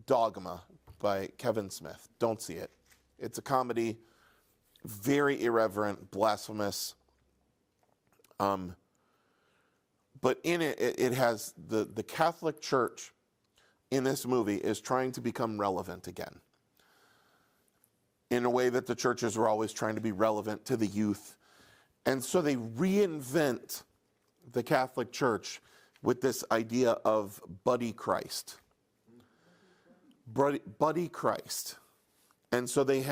A: Dogma by Kevin Smith. Don't see it. It's a comedy, very irreverent, blasphemous. But in it, it has the Catholic Church in this movie is trying to become relevant again, in a way that the churches were always trying to be relevant to the youth. And so they reinvent the Catholic Church with this idea of buddy Christ. Buddy Christ. And so they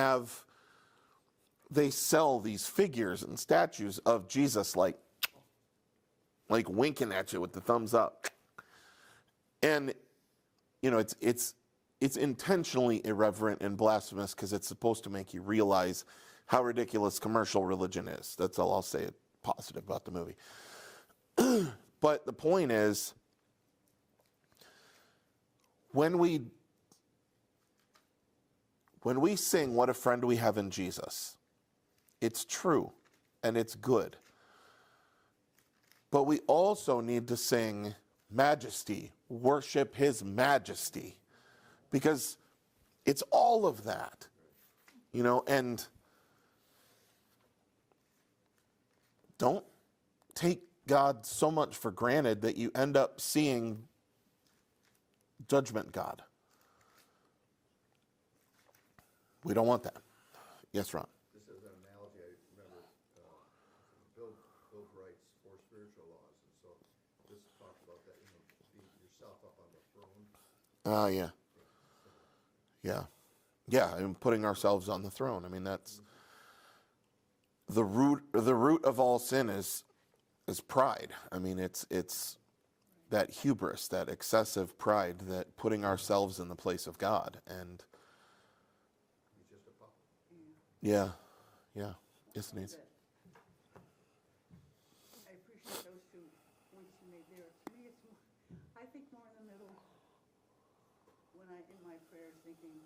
A: sell these figures and statues of Jesus like winking at you with the thumbs up. And, it's intentionally irreverent and blasphemous because it's supposed to make you realize how ridiculous commercial religion is. That's all I'll say positive about the movie. But the point is, when we sing What a Friend We Have in Jesus, it's true and it's good. But we also need to sing Majesty, worship his majesty, because it's all of that, and don't take God so much for granted that you end up seeing judgment God. We don't want that. Yes, Ron.
C: Just as an analogy, I remember Bill of Rights for spiritual laws, and so this talked about that, being yourself up on the throne. Yeah, and putting ourselves on the throne. I mean, that's the root of all sin is pride. I mean, it's that hubris, that excessive pride, that putting ourselves in the place of God. And yeah, yes, Nancy.
B: I appreciate those 2 points you made there. To me, it's more, I think more in the middle, when in my prayers, thinking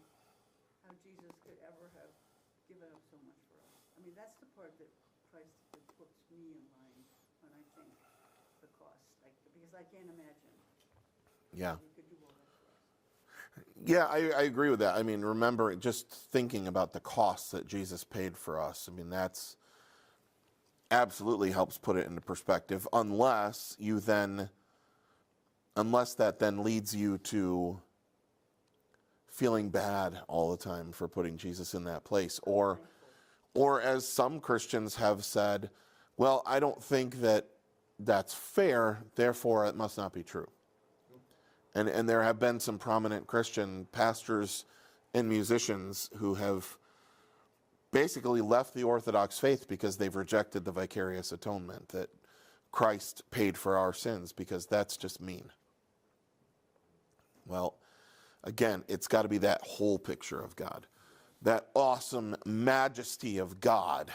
B: how Jesus could ever have given up so much for us. I mean, that's the part that Christ that puts me in line when I think the cost, because I can't imagine.
A: Yeah.
B: He could do all that for us.
A: Yeah, I agree with that. I mean, remember, just thinking about the costs that Jesus paid for us, I mean, that's absolutely helps put it into perspective, unless that then leads you to feeling bad all the time for putting Jesus in that place. Or as some Christians have said, well, I don't think that that's fair, therefore it must not be true. And there have been some prominent Christian pastors and musicians who have basically left the Orthodox faith because they've rejected the vicarious atonement that Christ paid for our sins, because that's just mean. Well, again, it's got to be that whole picture of God, that awesome majesty of God,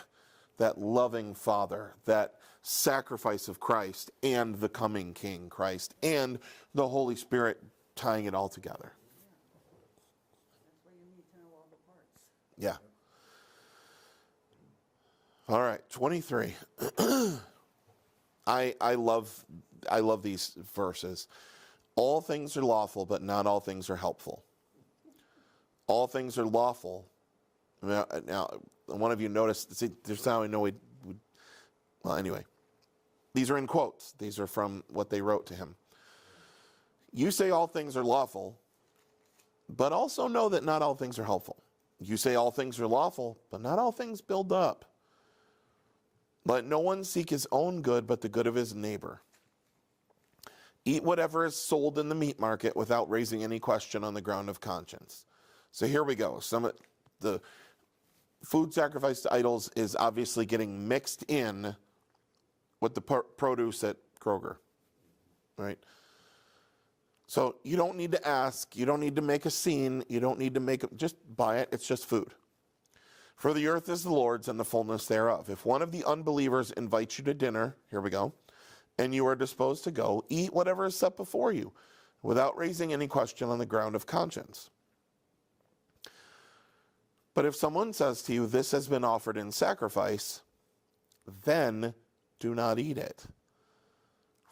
A: that loving Father, that sacrifice of Christ, and the coming King Christ, and the Holy Spirit tying it all together. Yeah. All right, 23. I love these verses. All things are lawful, but not all things are helpful. All things are lawful. Now one of you noticed, see, there's how I know well, anyway. These are in quotes. These are from what they wrote to him. You say all things are lawful, but also know that not all things are helpful. You say all things are lawful, but not all things build up. Let no one seek his own good, but the good of his neighbor. Eat whatever is sold in the meat market without raising any question on the ground of conscience. So here we go. Some of the food sacrificed to idols is obviously getting mixed in with the produce at Kroger, right? So you don't need to ask. You don't need to make a scene. You don't need to just buy it. It's just food. For the earth is the Lord's and the fullness thereof. If one of the unbelievers invites you to dinner, here we go, and you are disposed to go, eat whatever is set before you, without raising any question on the ground of conscience. But if someone says to you, this has been offered in sacrifice, then do not eat it,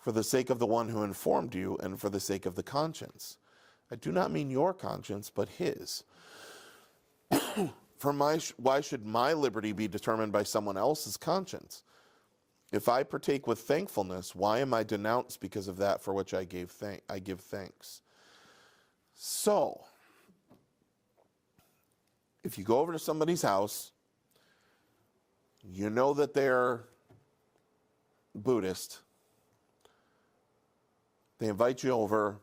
A: for the sake of the one who informed you and for the sake of the conscience. I do not mean your conscience, but his. For why should my liberty be determined by someone else's conscience? If I partake with thankfulness, why am I denounced because of that for which I give thanks? So, if you go over to somebody's house, you know that they're Buddhist, they invite you over,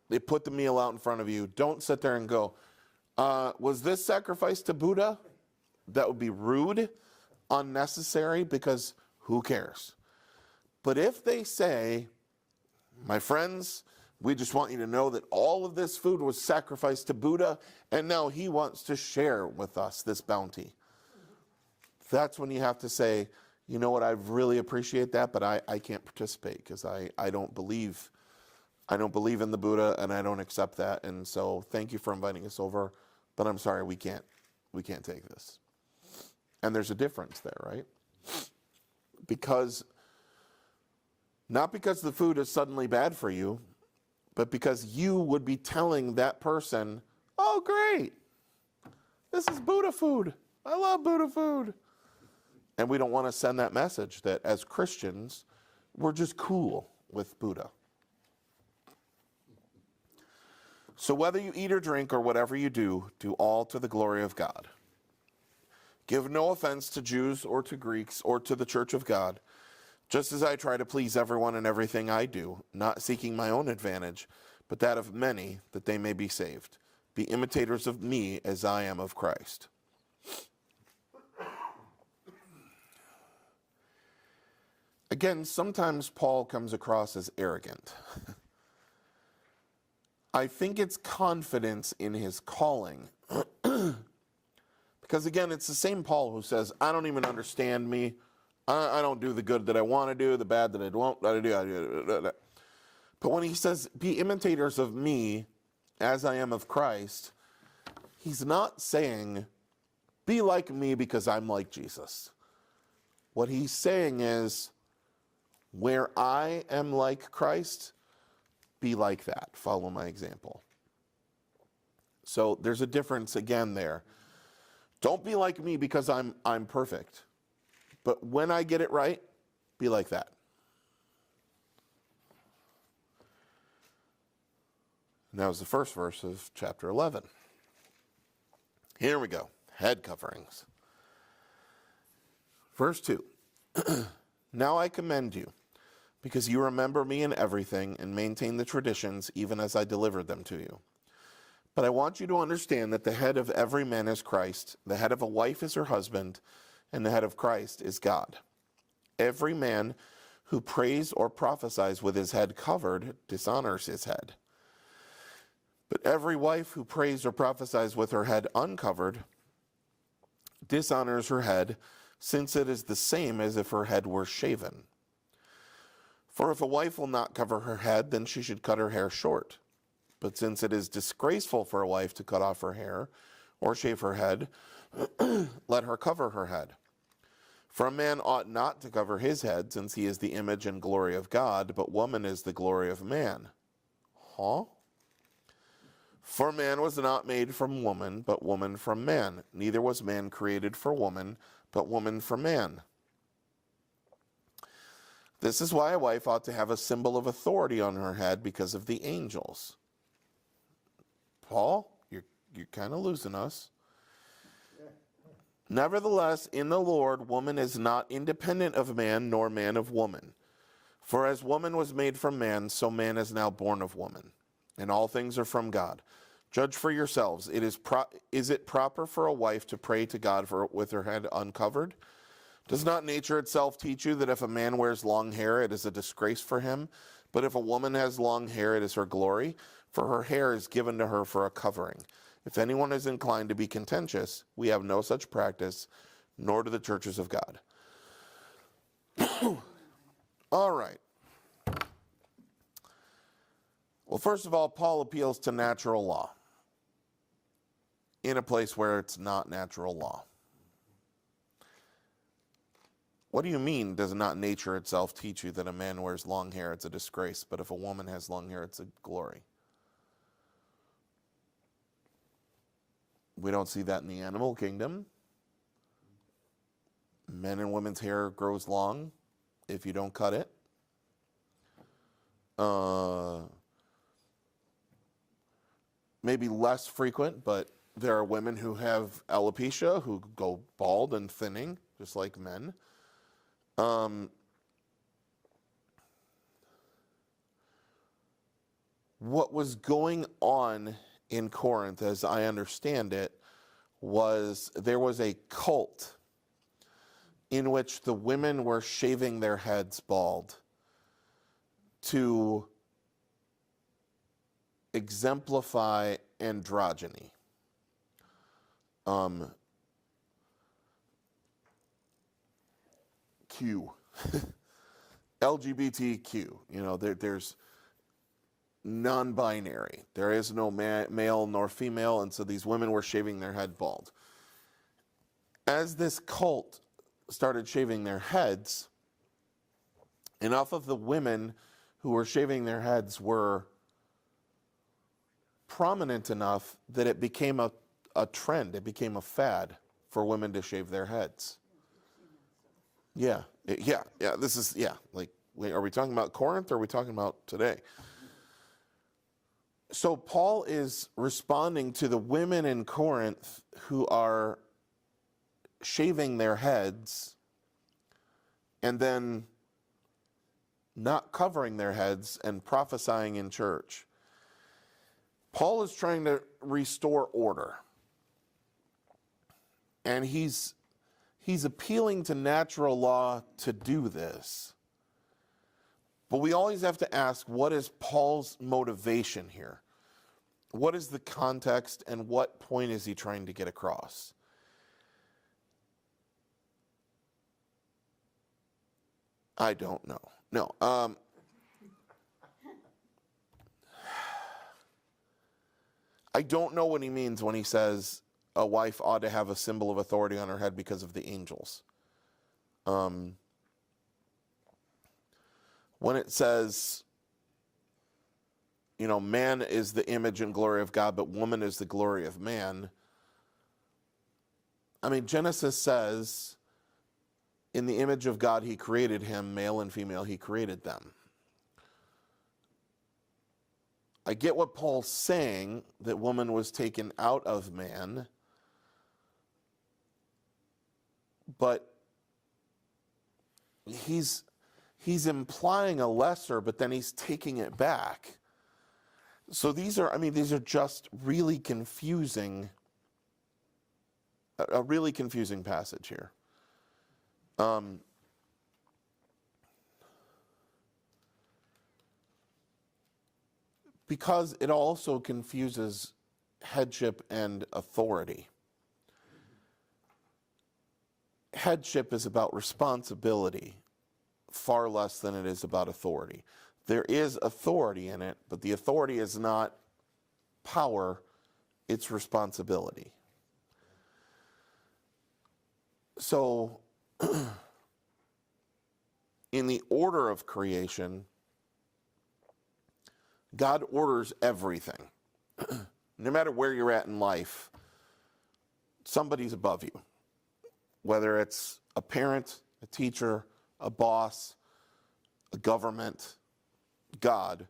A: they put the meal out in front of you, don't sit there and go, was this sacrifice to Buddha? That would be rude, unnecessary, because who cares? But if they say, my friends, we just want you to know that all of this food was sacrificed to Buddha, and now he wants to share with us this bounty. That's when you have to say, you know what, I really appreciate that, but I can't participate because I don't believe in the Buddha, and I don't accept that. And so thank you for inviting us over, but I'm sorry, we can't take this. And there's a difference there, right? Not because the food is suddenly bad for you, but because you would be telling that person, oh, great, this is Buddha food. I love Buddha food. And we don't want to send that message that as Christians, we're just cool with Buddha. So whether you eat or drink or whatever you do all to the glory of God. Give no offense to Jews or to Greeks or to the church of God, just as I try to please everyone in everything I do, not seeking my own advantage, but that of many, that they may be saved. Be imitators of me as I am of Christ. Again, sometimes Paul comes across as arrogant. I think it's confidence in his calling. Because again, it's the same Paul who says, I don't even understand me. I don't do the good that I want to do, the bad that I won't do. But when he says, be imitators of me as I am of Christ, he's not saying, be like me because I'm like Jesus. What he's saying is, where I am like Christ, be like that. Follow my example. So there's a difference again there. Don't be like me because I'm perfect. But when I get it right, be like that. And that was the first verse of chapter 11. Here we go. Head coverings. Verse 2. Now I commend you, because you remember me in everything and maintain the traditions even as I delivered them to you. But I want you to understand that the head of every man is Christ, the head of a wife is her husband, and the head of Christ is God. Every man who prays or prophesies with his head covered dishonors his head. But every wife who prays or prophesies with her head uncovered dishonors her head, since it is the same as if her head were shaven. For if a wife will not cover her head, then she should cut her hair short. But since it is disgraceful for a wife to cut off her hair, or shave her head, let her cover her head. For a man ought not to cover his head, since he is the image and glory of God, but woman is the glory of man. Huh? For man was not made from woman, but woman from man. Neither was man created for woman, but woman for man. This is why a wife ought to have a symbol of authority on her head because of the angels. Paul, you're kind of losing us. Nevertheless, in the Lord, woman is not independent of man, nor man of woman. For as woman was made from man, so man is now born of woman. And all things are from God. Judge for yourselves. Is it proper for a wife to pray to God with her head uncovered? Does not nature itself teach you that if a man wears long hair, it is a disgrace for him? But if a woman has long hair, it is her glory, for her hair is given to her for a covering. If anyone is inclined to be contentious, we have no such practice, nor do the churches of God. All right. Well, first of all, Paul appeals to natural law in a place where it's not natural law. What do you mean, does not nature itself teach you that a man wears long hair, it's a disgrace, but if a woman has long hair, it's a glory? We don't see that in the animal kingdom. Men and women's hair grows long if you don't cut it. Maybe less frequent, but there are women who have alopecia who go bald and thinning, just like men. What was going on in Corinth, as I understand it, was there was a cult in which the women were shaving their heads bald to exemplify androgyny. Q. LGBTQ. There's non-binary. There is no male nor female, and so these women were shaving their head bald. As this cult started shaving their heads, enough of the women who were shaving their heads were prominent enough that it became a trend. It became a fad for women to shave their heads. Yeah. This is, like, are we talking about Corinth or are we talking about today? So Paul is responding to the women in Corinth who are shaving their heads and then not covering their heads and prophesying in church. Paul is trying to restore order. And he's appealing to natural law to do this. But we always have to ask, what is Paul's motivation here? What is the context and what point is he trying to get across? I don't know. No. I don't know what he means when he says a wife ought to have a symbol of authority on her head because of the angels. When it says, man is the image and glory of God, but woman is the glory of man. I mean, Genesis says, in the image of God he created him, male and female he created them. I get what Paul's saying, that woman was taken out of man, but he's implying a lesser, but then he's taking it back. So these are just really confusing, a really confusing passage here. Because it also confuses headship and authority. Headship is about responsibility far less than it is about authority. There is authority in it, but the authority is not power, it's responsibility. So, in the order of creation, God orders everything. No matter where you're at in life, somebody's above you. Whether it's a parent, a teacher, a boss, a government, God,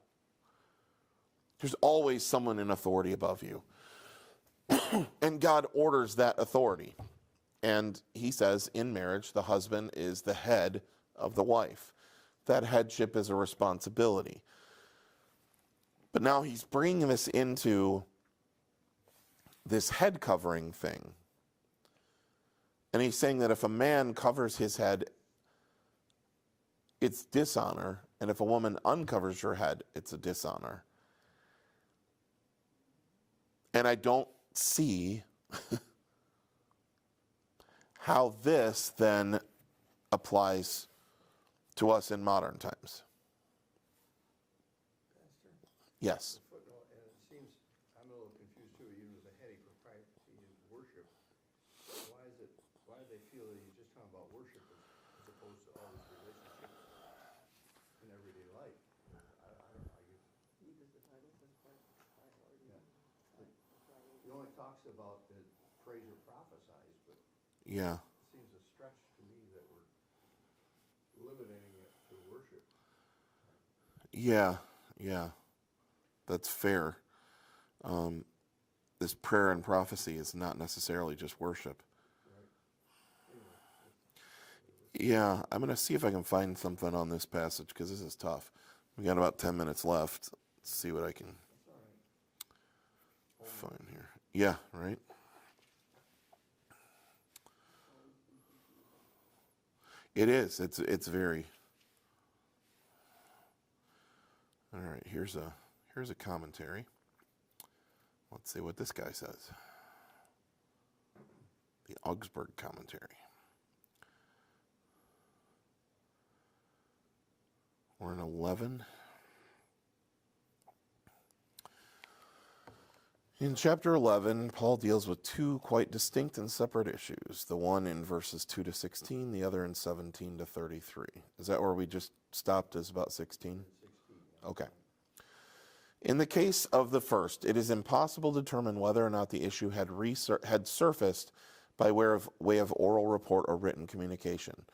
A: there's always someone in authority above you. And God orders that authority. And he says in marriage, the husband is the head of the wife. That headship is a responsibility. But now he's bringing this into this head covering thing. And he's saying that if a man covers his head, it's dishonor. And if a woman uncovers her head, it's a dishonor. And I don't see how this then applies to us in modern times. Yes.
C: Footnote, and it seems, I'm a little confused too, even with the heady propriety in worship. Why do they feel that he's just talking about worship as opposed to all these relationships in everyday life? I don't know, I guess.
B: Because the title says priority.
C: Yeah. He only talks about the praise or prophesies, but
A: Yeah.
C: it seems a stretch to me that we're limiting it to worship.
A: Yeah. That's fair. This prayer and prophecy is not necessarily just worship. Yeah, I'm going to see if I can find something on this passage because this is tough. We got about 10 minutes left. Let's see what I can find here. Yeah, right? It is. It's very. All right, here's a commentary. Let's see what this guy says. The Augsburg commentary. We're in 11. In chapter 11, Paul deals with two quite distinct and separate issues. The one in verses 2 to 16, the other in 17 to 33. Is that where we just stopped, is about 16? Okay. In the case of the first, it is impossible to determine whether or not the issue had surfaced by way of oral report or written communication.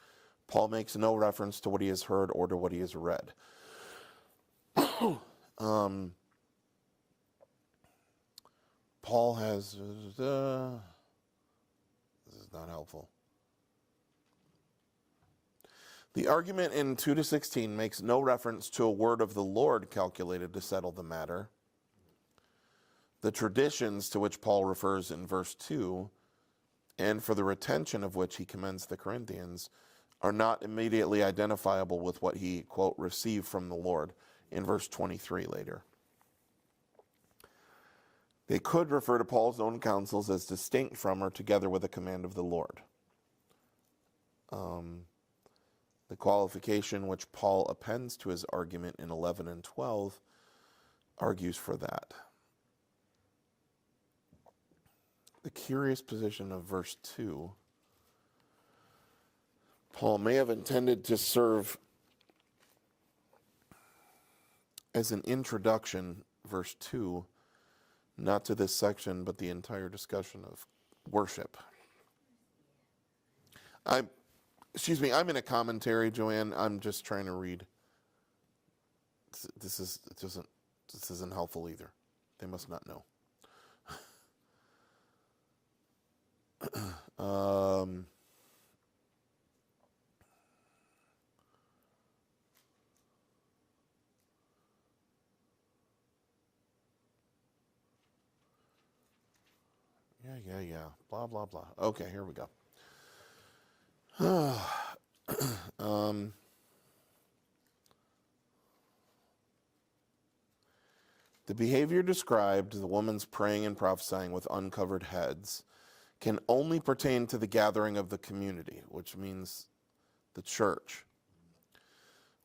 A: Paul makes no reference to what he has heard or to what he has read. Paul has... this is not helpful. The argument in 2 to 16 makes no reference to a word of the Lord calculated to settle the matter. The traditions to which Paul refers in verse 2, and for the retention of which he commends the Corinthians, are not immediately identifiable with what he, quote, received from the Lord in verse 23 later. They could refer to Paul's own counsels as distinct from or together with a command of the Lord. The qualification which Paul appends to his argument in 11 and 12 argues for that. The curious position of verse 2, Paul may have intended to serve as an introduction, verse 2, not to this section, but the entire discussion of worship. I'm in a commentary, Joanne. I'm just trying to read. This isn't helpful either. They must not know. Yeah. Blah, blah, blah. Okay, here we go. The behavior described, the woman's praying and prophesying with uncovered heads, can only pertain to the gathering of the community, which means the church.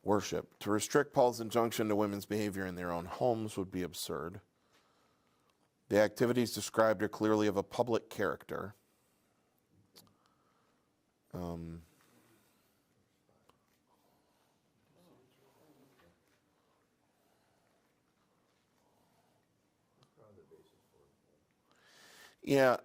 A: Worship. To restrict Paul's injunction to women's behavior in their own homes would be absurd. The activities described are clearly of a public character. Um, yeah,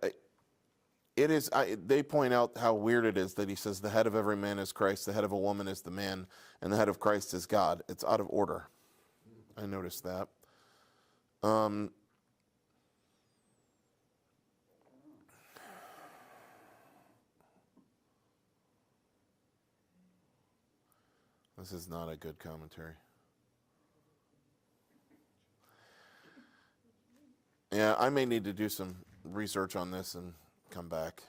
A: it is. They point out how weird it is that he says the head of every man is Christ, the head of a woman is the man, and the head of Christ is God. It's out of order. I noticed that. This is not a good commentary. Yeah, I may need to do some research on this and come back.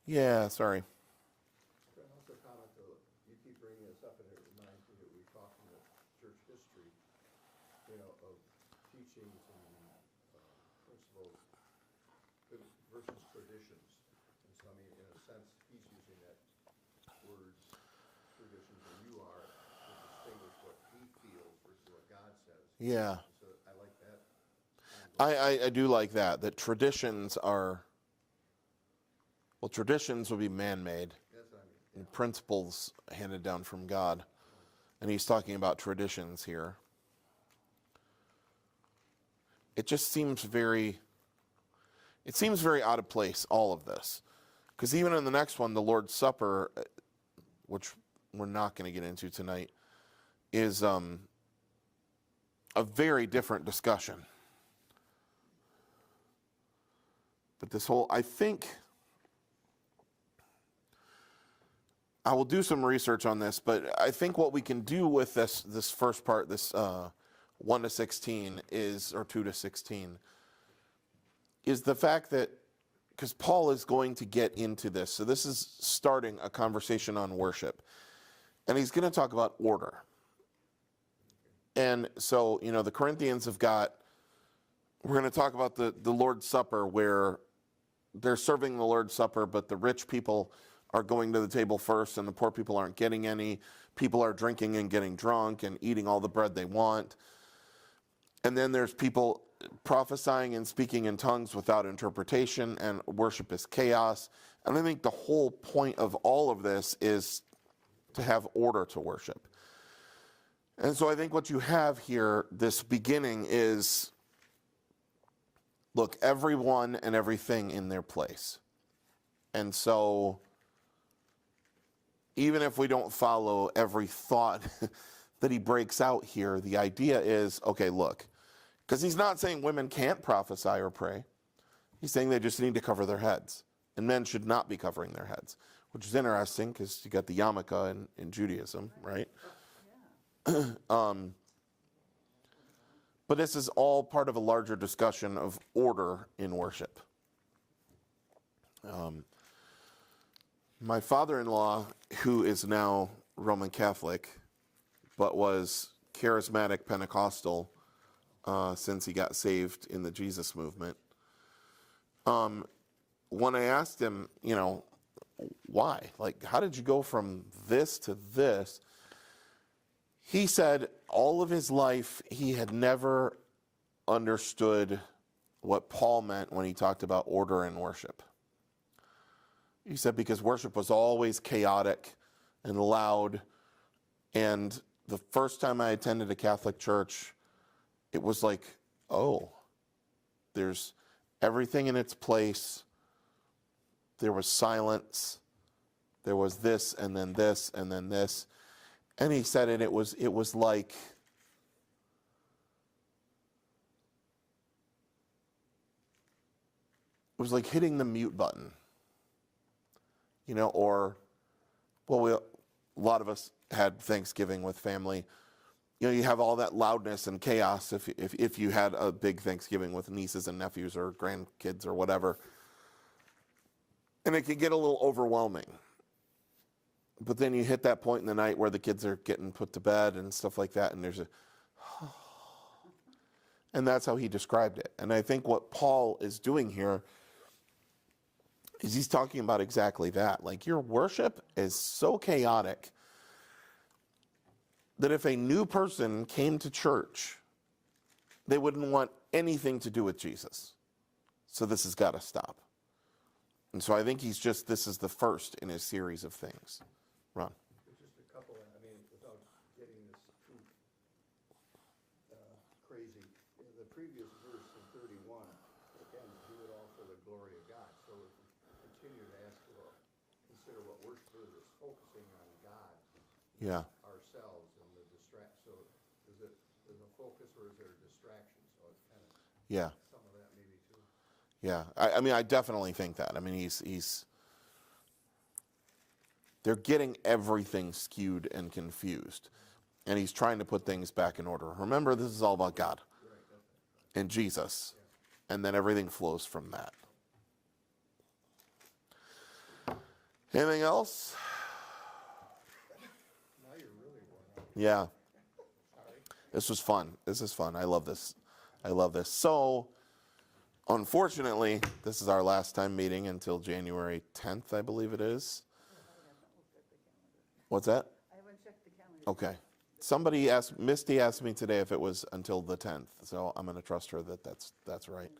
A: Yeah, sorry.
C: Can I also comment, though, you keep bringing this up, and it reminds me that we talked in the church history, of teachings and principles versus traditions. And so, I mean, in a sense, he's using that word, traditions, and you are, to distinguish what he feels versus what God says.
A: Yeah.
C: So I like that.
A: I do like that traditions are, well, traditions will be man-made,
C: That's what I mean.
A: and principles handed down from God. And he's talking about traditions here. It just seems very out of place, all of this. Because even in the next one, the Lord's Supper, which we're not going to get into tonight, is a very different discussion. But this whole, I think, I will do some research on this, but I think what we can do with this first part, this 1 to 16 or 2 to 16, is the fact that, because Paul is going to get into this, so this is starting a conversation on worship, and he's going to talk about order. And so, the Corinthians have got, we're going to talk about the Lord's Supper, where they're serving the Lord's Supper, but the rich people are going to the table first and the poor people aren't getting any. People are drinking and getting drunk and eating all the bread they want. And then there's people prophesying and speaking in tongues without interpretation, and worship is chaos. And I think the whole point of all of this is to have order to worship. And so I think what you have here, this beginning, is, look, everyone and everything in their place. And so even if we don't follow every thought that he breaks out here, the idea is, okay, look, because he's not saying women can't prophesy or pray. He's saying they just need to cover their heads. And men should not be covering their heads, which is interesting because you got the yarmulke in Judaism, right? But this is all part of a larger discussion of order in worship. My father-in-law, who is now Roman Catholic, but was charismatic Pentecostal since he got saved in the Jesus movement, when I asked him, why? Like, how did you go from this to this? He said all of his life he had never understood what Paul meant when he talked about order in worship. He said because worship was always chaotic and loud, and the first time I attended a Catholic church, it was like, oh, there's everything in its place. There was silence. There was this, and then this, and then this. And he said it was like, hitting the mute button. Or, well, a lot of us had Thanksgiving with family. You have all that loudness and chaos if you had a big Thanksgiving with nieces and nephews or grandkids or whatever. And it can get a little overwhelming. But then you hit that point in the night where the kids are getting put to bed and stuff like that, and there's and that's how he described it. And I think what Paul is doing here is he's talking about exactly that. Like, your worship is so chaotic that if a new person came to church, they wouldn't want anything to do with Jesus. So this has got to stop. And so I think this is the first in a series of things. Ron.
C: There's just a couple, I mean, without getting this too crazy, in the previous verse in 31, again, do it all for the glory of God. So if we continue to ask, well, consider what worship is focusing on God,
A: Yeah.
C: ourselves, and the so is it a focus or is there a distraction? So it's kind of
A: Yeah.
C: some of that maybe too.
A: Yeah. I mean, I definitely think that. I mean, they're getting everything skewed and confused. And he's trying to put things back in order. Remember, this is all about God and Jesus. And then everything flows from that. Anything else?
C: Now you're really worn out.
A: Yeah. This was fun. This is fun. I love this. So, unfortunately, this is our last time meeting until January 10th, I believe it is. What's that?
B: I haven't checked the calendar.
A: Okay. Misty asked me today if it was until the 10th, so I'm going to trust her that that's right.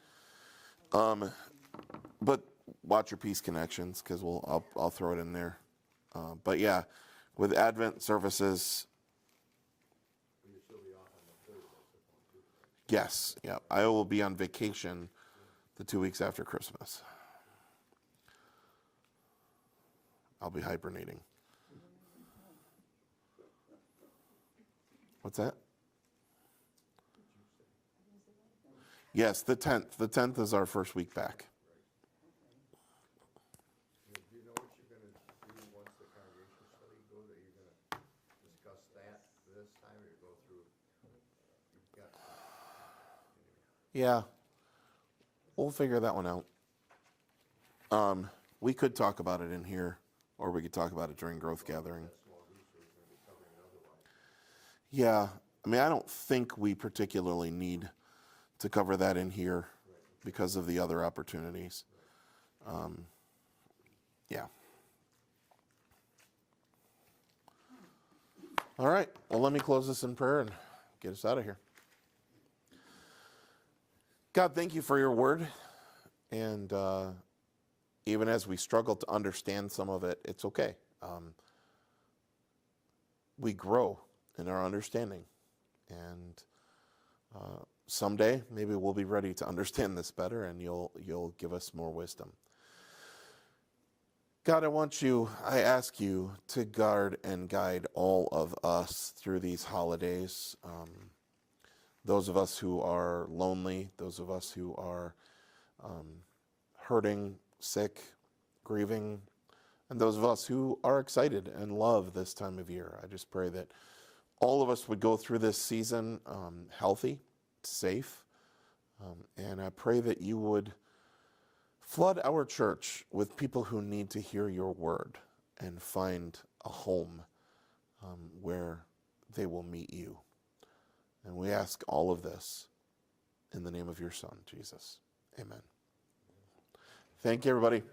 A: But watch your Peace Connections, because I'll throw it in there. But yeah, with Advent services.
C: Will you still be off on the 3rd? That's the point too.
A: Yes, yeah. I will be on vacation the 2 weeks after Christmas. I'll be hibernating. What's that? Yes, the 10th. The 10th is our first week back.
C: Do you know what you're going to do once the congregation study goes? Are you going to discuss that this time, or you go through? You've got.
A: Yeah, we'll figure that one out. We could talk about it in here, or we could talk about it during growth gathering. Yeah, I mean, I don't think we particularly need to cover that in here because of the other opportunities. Yeah. All right, well, let me close this in prayer and get us out of here. God, thank you for your word. And even as we struggle to understand some of it, it's okay. We grow in our understanding. And someday, maybe we'll be ready to understand this better, and you'll give us more wisdom. God, I ask you to guard and guide all of us through these holidays. Those of us who are lonely, those of us who are hurting, sick, grieving, and those of us who are excited and love this time of year. I just pray that all of us would go through this season healthy, safe, and I pray that you would flood our church with people who need to hear your word and find a home where they will meet you. And we ask all of this in the name of your Son, Jesus. Amen. Thank you, everybody.